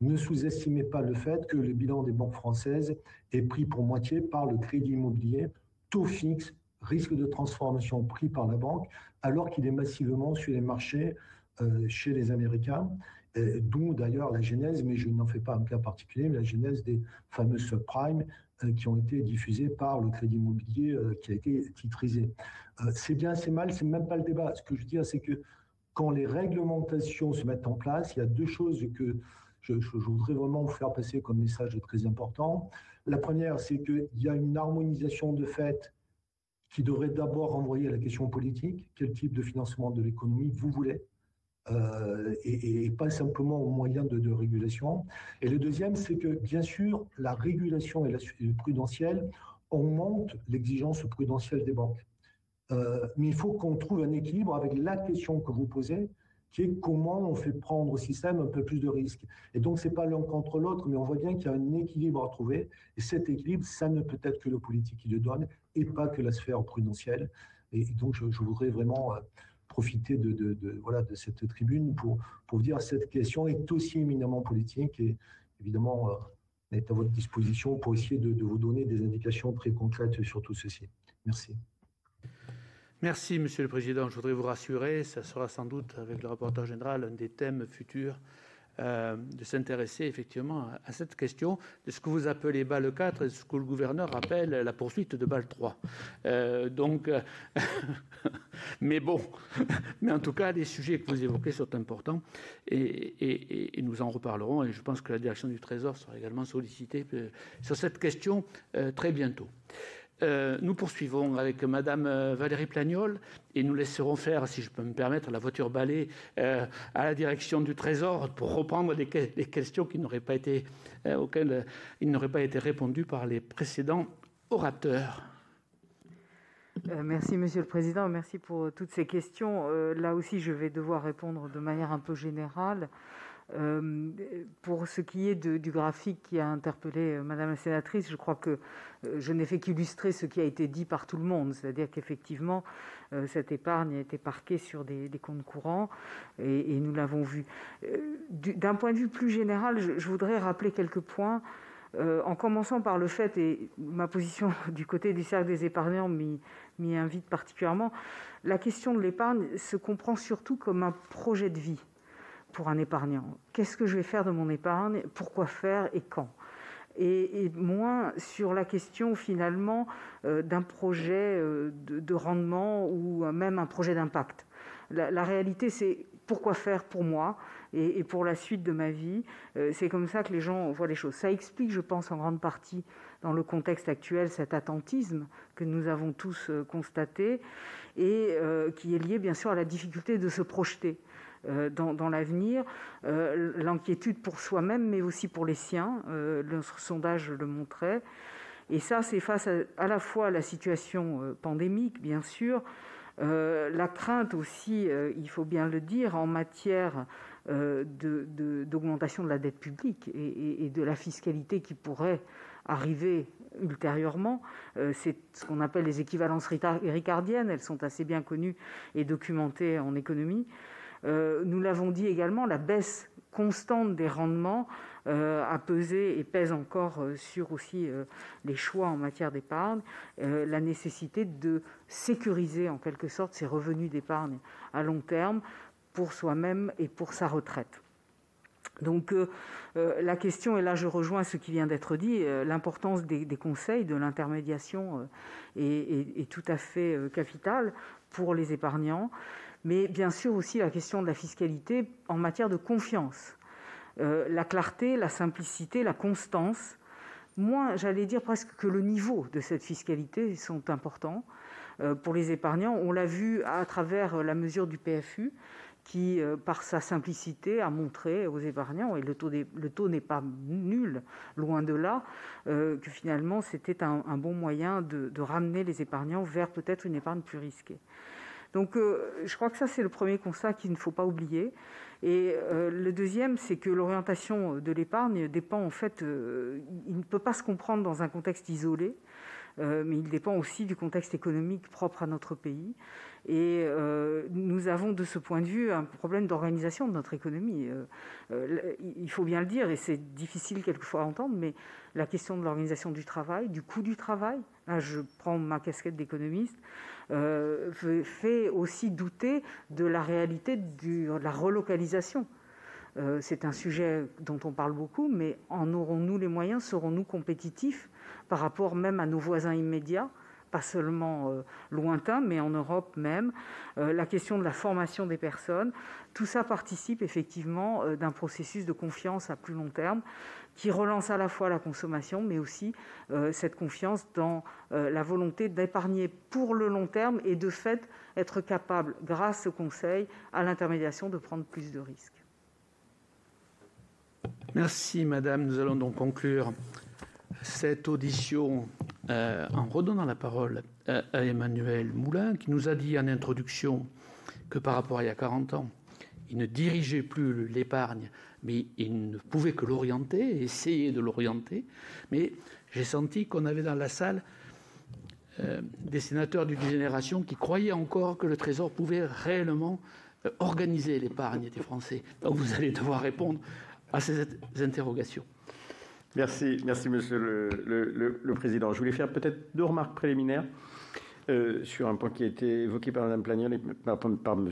Ne sous-estimez pas le fait que le bilan des banques françaises est pris pour moitié par le crédit immobilier, taux fixe, risque de transformation pris par la banque, alors qu'il est massivement sur les marchés chez les Américains, d'où d'ailleurs la genèse, mais je n'en fais pas un cas particulier, la genèse des fameux subprimes qui ont été diffusés par le crédit immobilier qui a été titrisé. C'est bien, c'est mal, c'est même pas le débat. Ce que je veux dire, c'est que quand les réglementations se mettent en place, il y a deux choses que je voudrais vraiment vous faire passer comme message très important. La première, c'est qu'il y a une harmonisation de fait qui devrait d'abord renvoyer à la question politique. Quel type de financement de l'économie vous voulez? et pas simplement au moyen de régulation. Et le deuxième, c'est que, bien sûr, la régulation et la prudentielle augmentent l'exigence prudentielle des banques. Mais il faut qu'on trouve un équilibre avec la question que vous posez, qui est comment on fait prendre au système un peu plus de risques. Et donc, ce n'est pas l'un contre l'autre, mais on voit bien qu'il y a un équilibre à trouver. Et cet équilibre, ça ne peut être que le politique qui le donne et pas que la sphère prudentielle. Et donc, je voudrais vraiment profiter de cette tribune pour vous dire que cette question est aussi éminemment politique et évidemment est à votre disposition pour essayer de vous donner des indications très concrètes sur tout ceci. Merci. Merci, Monsieur le Président. Je voudrais vous rassurer, ça sera sans doute avec le rapporteur général un des thèmes futurs de s'intéresser effectivement à cette question de ce que vous appelez BAL 4 et ce que le gouverneur appelle la poursuite de BAL 3. Mais bon, mais en tout cas, les sujets que vous évoquez sont importants et nous en reparlerons. Et je pense que la direction du Trésor sera également sollicitée sur cette question très bientôt. Nous poursuivons avec Madame Valérie Plagnol et nous laisserons faire, si je peux me permettre, la voiture balai à la direction du Trésor pour reprendre les questions qui n'auraient pas été, auxquelles il n'aurait pas été répondu par les précédents orateurs. Merci, Monsieur le Président. Merci pour toutes ces questions. Là aussi, je vais devoir répondre de manière un peu générale. Pour ce qui est du graphique qui a interpellé Madame la sénatrice, je crois que je n'ai fait qu'illustrer ce qui a été dit par tout le monde, c'est-à-dire qu'effectivement, cette épargne a été parquée sur des comptes courants et nous l'avons vu. D'un point de vue plus général, je voudrais rappeler quelques points, en commençant par le fait, et ma position du côté du cercle des épargnants m'y invite particulièrement, la question de l'épargne se comprend surtout comme un projet de vie pour un épargnant. Qu'est-ce que je vais faire de mon épargne? Pourquoi faire et quand? Et moins sur la question finalement d'un projet de rendement ou même un projet d'impact. La réalité, c'est pourquoi faire pour moi et pour la suite de ma vie. C'est comme ça que les gens voient les choses. Ça explique, je pense, en grande partie, dans le contexte actuel, cet attentisme que nous avons tous constaté et qui est lié, bien sûr, à la difficulté de se projeter dans l'avenir, l'inquiétude pour soi-même, mais aussi pour les siens. Notre sondage le montrait. Et ça, c'est face à la fois à la situation pandémique, bien sûr, la crainte aussi, il faut bien le dire, en matière d'augmentation de la dette publique et de la fiscalité qui pourrait arriver ultérieurement. C'est ce qu'on appelle les équivalences ricardiennes. Elles sont assez bien connues et documentées en économie. Nous l'avons dit également, la baisse constante des rendements a pesé et pèse encore sur aussi les choix en matière d'épargne, la nécessité de sécuriser en quelque sorte ses revenus d'épargne à long terme pour soi-même et pour sa retraite. Donc la question, et là je rejoins ce qui vient d'être dit, l'importance des conseils, de l'intermédiation est tout à fait capitale pour les épargnants. Mais bien sûr aussi la question de la fiscalité en matière de confiance. La clarté, la simplicité, la constance, moins, j'allais dire presque que le niveau de cette fiscalité sont importants pour les épargnants. On l'a vu à travers la mesure du PFU qui, par sa simplicité, a montré aux épargnants, et le taux n'est pas nul, loin de là, que finalement c'était un bon moyen de ramener les épargnants vers peut-être une épargne plus risquée. Donc, je crois que ça, c'est le premier constat qu'il ne faut pas oublier. Et le deuxième, c'est que l'orientation de l'épargne dépend, en fait, il ne peut pas se comprendre dans un contexte isolé, mais il dépend aussi du contexte économique propre à notre pays. Et nous avons, de ce point de vue, un problème d'organisation de notre économie. Il faut bien le dire, et c'est difficile quelquefois à entendre, mais la question de l'organisation du travail, du coût du travail, là je prends ma casquette d'économiste, fait aussi douter de la réalité de la relocalisation. C'est un sujet dont on parle beaucoup, mais en aurons-nous les moyens? Serons-nous compétitifs par rapport même à nos voisins immédiats? pas seulement lointain, mais en Europe même, la question de la formation des personnes, tout ça participe effectivement d'un processus de confiance à plus long terme qui relance à la fois la consommation, mais aussi cette confiance dans la volonté d'épargner pour le long terme et de fait être capable, grâce au conseil, à l'intermédiation, de prendre plus de risques. Merci Madame. Nous allons donc conclure cette audition en redonnant la parole à Emmanuel Moulin, qui nous a dit en introduction que par rapport à il y a 40 ans, il ne dirigeait plus l'épargne, mais il ne pouvait que l'orienter, essayer de l'orienter. Mais j'ai senti qu'on avait dans la salle des sénateurs d'une génération qui croyaient encore que le Trésor pouvait réellement organiser l'épargne des Français. Donc vous allez devoir répondre à ces interrogations. Merci Monsieur le Président. Je voulais faire peut-être 2 remarques préliminaires sur un point qui a été évoqué par Mme Plagnol et par M.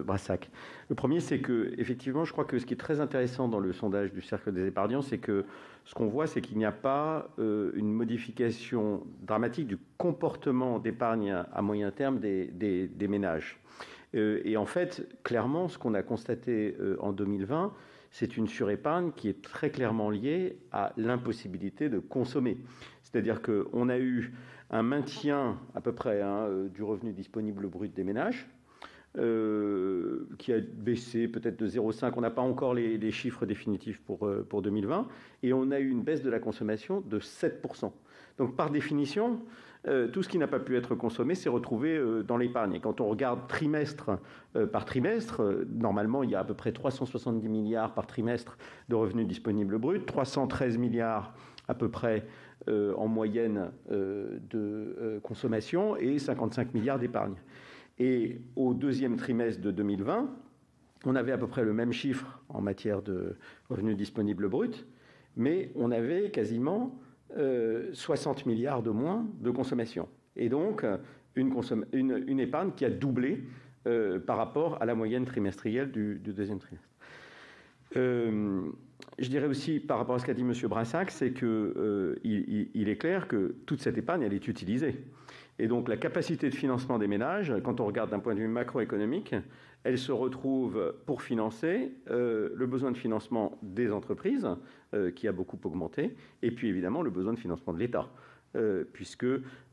Brassac. Le premier, c'est que, effectivement, je crois que ce qui est très intéressant dans le sondage du Cercle des épargnants, c'est que ce qu'on voit, c'est qu'il n'y a pas une modification dramatique du comportement d'épargne à moyen terme des ménages. Et en fait, clairement, ce qu'on a constaté en 2020, c'est une surépargne qui est très clairement liée à l'impossibilité de consommer. C'est-à-dire qu'on a eu un maintien à peu près du revenu disponible brut des ménages, qui a baissé peut-être de 0,5. On n'a pas encore les chiffres définitifs pour 2020. Et on a eu une baisse de la consommation de 7%. Donc par définition, tout ce qui n'a pas pu être consommé s'est retrouvé dans l'épargne. Et quand on regarde trimestre par trimestre, normalement, il y a à peu près 370 milliards par trimestre de revenus disponibles bruts, 313 milliards à peu près en moyenne de consommation et 55 milliards d'épargne. Et au deuxième trimestre de 2020, on avait à peu près le même chiffre en matière de revenus disponibles bruts, mais on avait quasiment 60 milliards de moins de consommation. Et donc, une épargne qui a doublé par rapport à la moyenne trimestrielle du deuxième trimestre. Je dirais aussi, par rapport à ce qu'a dit M. Brassac, c'est qu'il est clair que toute cette épargne, elle est utilisée. Et donc, la capacité de financement des ménages, quand on regarde d'un point de vue macroéconomique, elle se retrouve pour financer le besoin de financement des entreprises, qui a beaucoup augmenté, et puis évidemment le besoin de financement de l'État, puisque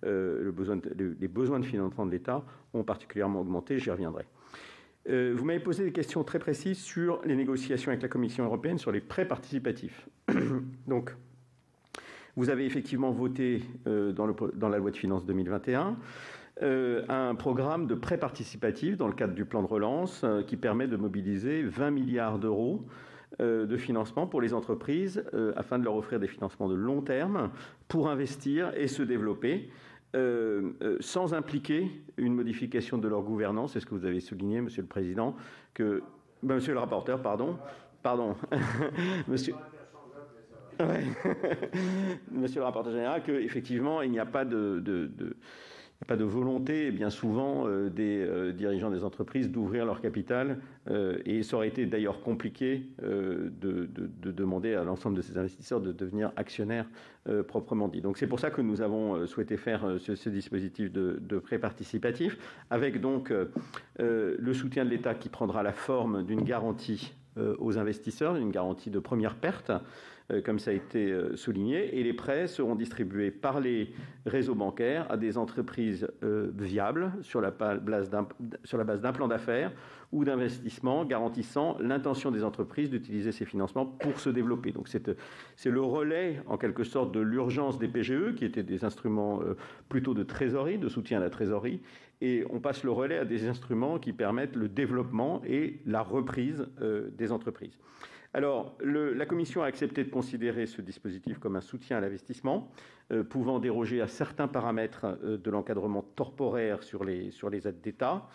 les besoins de financement de l'État ont particulièrement augmenté, j'y reviendrai. Vous m'avez posé des questions très précises sur les négociations avec la Commission européenne sur les prêts participatifs. Donc, vous avez effectivement voté dans la loi de finances 2021 un programme de prêts participatifs dans le cadre du plan de relance qui permet de mobiliser 20 milliards d'euros de financement pour les entreprises afin de leur offrir des financements de long terme pour investir et se développer sans impliquer une modification de leur gouvernance. C'est ce que vous avez souligné, Monsieur le Président, Monsieur le rapporteur, pardon. Monsieur... Ouais. Monsieur le rapporteur général, qu'effectivement, il n'y a pas de volonté, bien souvent, des dirigeants des entreprises d'ouvrir leur capital. Et ça aurait été d'ailleurs compliqué de demander à l'ensemble de ces investisseurs de devenir actionnaires proprement dit. Donc c'est pour ça que nous avons souhaité faire ce dispositif de prêt participatif, avec donc le soutien de l'État qui prendra la forme d'une garantie aux investisseurs, une garantie de première perte, comme ça a été souligné, et les prêts seront distribués par les réseaux bancaires à des entreprises viables sur la base d'un plan d'affaires ou d'investissement garantissant l'intention des entreprises d'utiliser ces financements pour se développer. Donc c'est le relais, en quelque sorte, de l'urgence des PGE, qui étaient des instruments plutôt de trésorerie, de soutien à la trésorerie, et on passe le relais à des instruments qui permettent le développement et la reprise des entreprises. Alors, la Commission a accepté de considérer ce dispositif comme un soutien à l'investissement, pouvant déroger à certains paramètres de l'encadrement temporaire sur les aides d'État.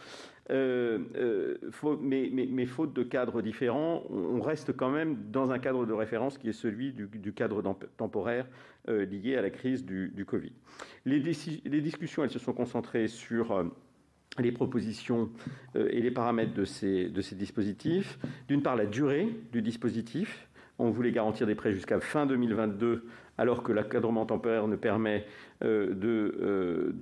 Mais faute de cadres différents, on reste quand même dans un cadre de référence qui est celui du cadre temporaire lié à la crise du Covid. Les discussions, elles se sont concentrées sur les propositions et les paramètres de ces dispositifs. D'une part, la durée du dispositif, on voulait garantir des prêts jusqu'à fin 2022, alors que l'encadrement temporaire ne permet de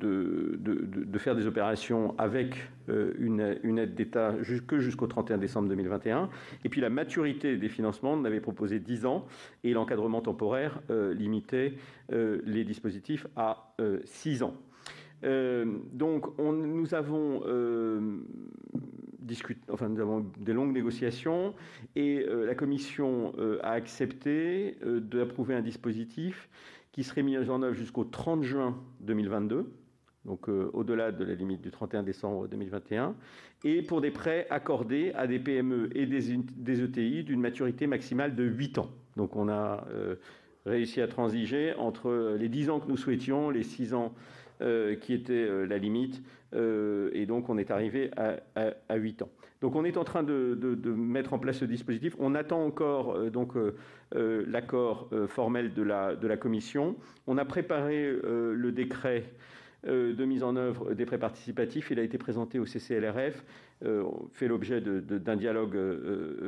faire des opérations avec une aide d'État que jusqu'au 31 décembre 2021. Et puis la maturité des financements, on avait proposé 10 ans, et l'encadrement temporaire limitait les dispositifs à 6 ans. Donc nous avons nous avons des longues négociations, et la Commission a accepté d'approuver un dispositif qui serait mis en œuvre jusqu'au 30 juin 2022, donc au-delà de la limite du 31 décembre 2021, et pour des prêts accordés à des PME et des ETI d'une maturité maximale de 8 ans. Donc on a réussi à transiger entre les 10 ans que nous souhaitions, les 6 ans qui était la limite, et donc on est arrivé à 8 ans. Donc on est en train de mettre en place ce dispositif. On attend encore l'accord formel de la Commission. On a préparé le décret de mise en œuvre des prêts participatifs. Il a été présenté au CCLRF, fait l'objet d'un dialogue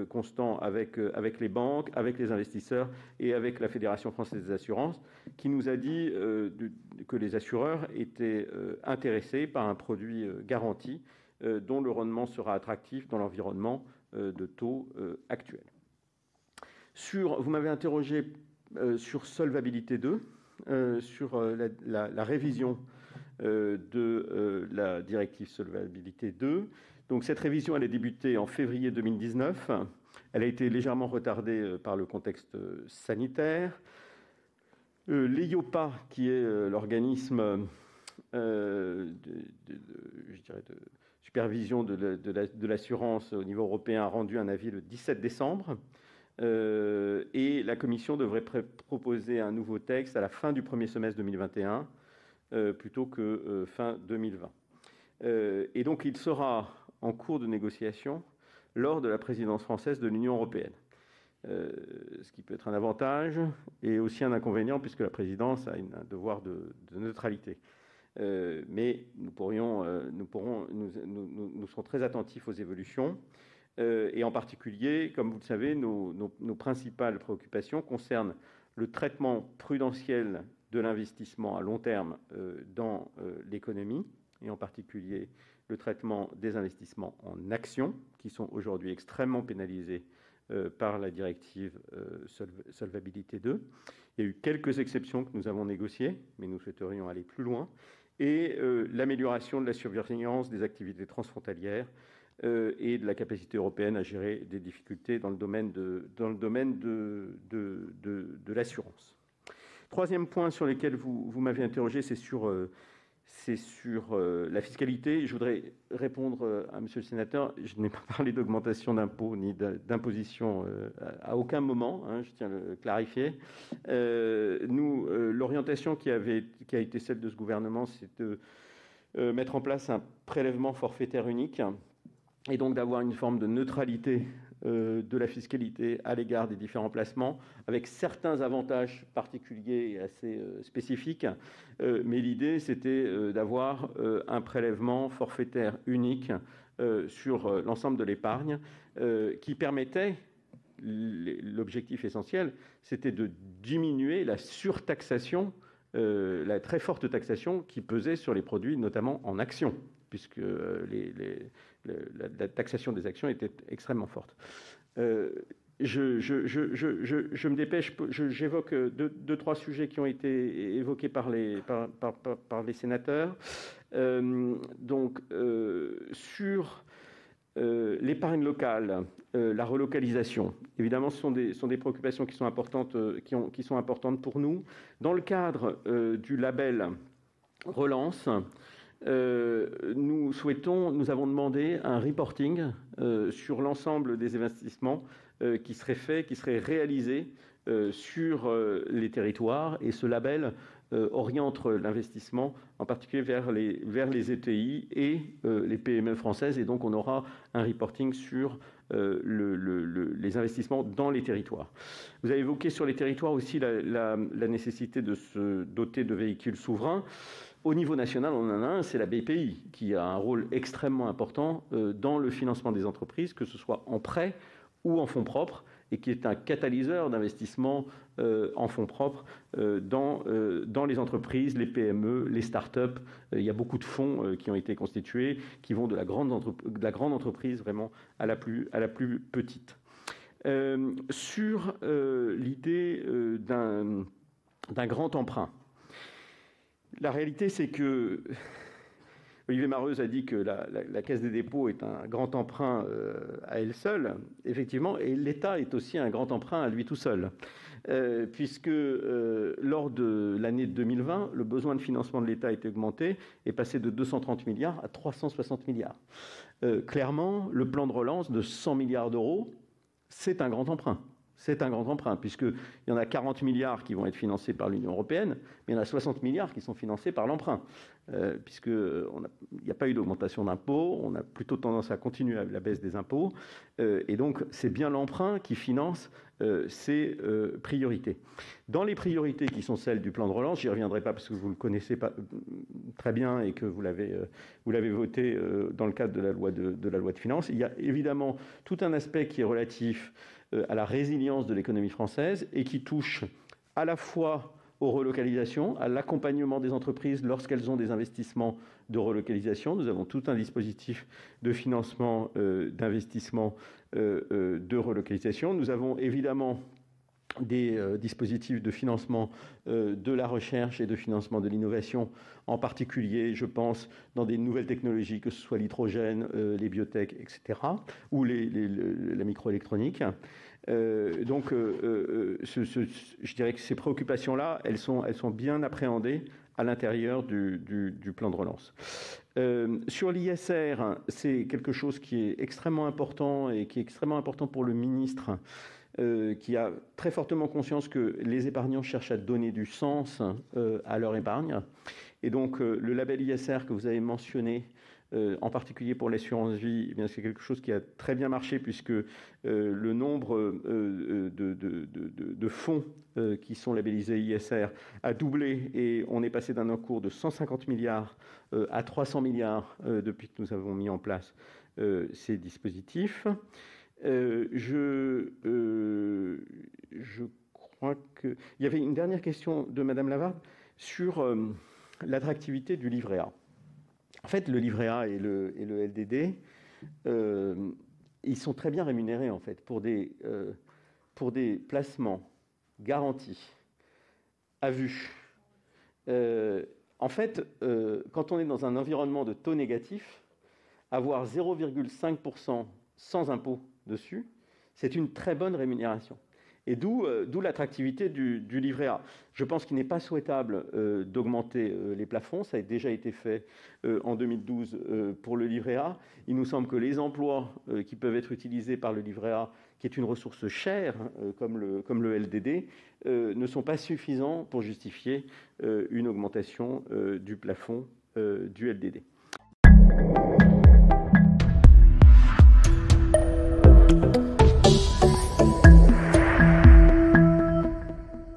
constant avec les banques, avec les investisseurs et avec la Fédération française des assurances, qui nous a dit que les assureurs étaient intéressés par un produit garanti dont le rendement sera attractif dans l'environnement de taux actuel. Vous m'avez interrogé sur Solvabilité 2, sur la révision de la directive Solvabilité 2. Donc cette révision, elle a débuté en février 2019. Elle a été légèrement retardée par le contexte sanitaire. L'EIOPA, qui est l'organisme de supervision de l'assurance au niveau européen, a rendu un avis le 17 décembre. Et la Commission devrait proposer un nouveau texte à la fin du premier semestre 2021, plutôt que fin 2020. Et donc il sera en cours de négociation lors de la présidence française de l'Union européenne. Ce qui peut être un avantage et aussi un inconvénient, puisque la présidence a un devoir de neutralité. Mais nous serons très attentifs aux évolutions. Et en particulier, comme vous le savez, nos principales préoccupations concernent le traitement prudentiel de l'investissement à long terme dans l'économie, et en particulier le traitement des investissements en actions, qui sont aujourd'hui extrêmement pénalisés par la directive Solvabilité 2. Il y a eu quelques exceptions que nous avons négociées, mais nous souhaiterions aller plus loin. Et l'amélioration de la surveillance des activités transfrontalières et de la capacité européenne à gérer des difficultés dans le domaine de l'assurance. Troisième point sur lequel vous m'avez interrogé, c'est sur la fiscalité. Je voudrais répondre à Monsieur le sénateur. Je n'ai pas parlé d'augmentation d'impôts ni d'imposition à aucun moment, je tiens à le clarifier. L'orientation qui a été celle de ce gouvernement, c'est de mettre en place un prélèvement forfaitaire unique, et donc d'avoir une forme de neutralité de la fiscalité à l'égard des différents placements, avec certains avantages particuliers et assez spécifiques. Mais l'idée, c'était d'avoir un prélèvement forfaitaire unique sur l'ensemble de l'épargne qui permettait, l'objectif essentiel, c'était de diminuer la surtaxation, la très forte taxation qui pesait sur les produits, notamment en actions, puisque la taxation des actions était extrêmement forte. Je me dépêche, j'évoque deux, trois sujets qui ont été évoqués par les sénateurs. Sur l'épargne locale, la relocalisation, évidemment, ce sont des préoccupations qui sont importantes, qui sont importantes pour nous. Dans le cadre du label Relance, nous avons demandé un reporting sur l'ensemble des investissements qui seraient réalisés sur les territoires, et ce label oriente l'investissement en particulier vers les ETI et les PME françaises, et donc on aura un reporting sur les investissements dans les territoires. Vous avez évoqué sur les territoires aussi la nécessité de se doter de véhicules souverains. Au niveau national, on en a un, c'est la BPI, qui a un rôle extrêmement important dans le financement des entreprises, que ce soit en prêt ou en fonds propres. et qui est un catalyseur d'investissement en fonds propres dans les entreprises, les PME, les start-up. Il y a beaucoup de fonds qui ont été constitués, qui vont de la grande entreprise vraiment à la plus petite. Sur l'idée d'un grand emprunt, la réalité, c'est que Olivier Mareuze a dit que la Caisse des dépôts est un grand emprunt à elle seule, effectivement, et l'État est aussi un grand emprunt à lui tout seul, puisque lors de l'année 2020, le besoin de financement de l'État a été augmenté et passé de 230 milliards à 360 milliards. Clairement, le plan de relance de 100 milliards d'euros, c'est un grand emprunt. C'est un grand emprunt, puisqu'il y en a 40 milliards qui vont être financés par l'Union européenne, mais il y en a 60 milliards qui sont financés par l'emprunt, puisqu'il n'y a pas eu d'augmentation d'impôts, on a plutôt tendance à continuer la baisse des impôts, et donc c'est bien l'emprunt qui finance ces priorités. Dans les priorités qui sont celles du plan de relance, j'y reviendrai pas parce que vous le connaissez pas très bien et que vous l'avez voté dans le cadre de la loi de finances, il y a évidemment tout un aspect qui est relatif à la résilience de l'économie française et qui touche à la fois aux relocalisations, à l'accompagnement des entreprises lorsqu'elles ont des investissements de relocalisation. Nous avons tout un dispositif de financement d'investissement de relocalisation. Nous avons évidemment des dispositifs de financement de la recherche et de financement de l'innovation, en particulier, je pense, dans des nouvelles technologies, que ce soit l'hydrogène, les biotech, etc., ou la microélectronique. Donc, je dirais que ces préoccupations-là, elles sont bien appréhendées à l'intérieur du plan de relance. Sur l'ISR, c'est quelque chose qui est extrêmement important et qui est extrêmement important pour le ministre, qui a très fortement conscience que les épargnants cherchent à donner du sens à leur épargne. Et donc, le label ISR que vous avez mentionné, en particulier pour l'assurance vie, eh bien, c'est quelque chose qui a très bien marché puisque le nombre de fonds qui sont labellisés ISR a doublé et on est passé d'un encours de 150 milliards à 300 milliards depuis que nous avons mis en place ces dispositifs. Je crois qu'il y avait une dernière question de Madame Lavarde sur l'attractivité du livret A. En fait, le livret A et le LDD, ils sont très bien rémunérés en fait pour des placements garantis à vue. En fait, quand on est dans un environnement de taux négatif, avoir 0,5% sans impôt dessus, c'est une très bonne rémunération. Et d'où l'attractivité du livret A. Je pense qu'il n'est pas souhaitable d'augmenter les plafonds. Ça a déjà été fait en 2012 pour le livret A. Il nous semble que les emplois qui peuvent être utilisés par le livret A, qui est une ressource chère comme le LDD, ne sont pas suffisants pour justifier une augmentation du plafond du LDD.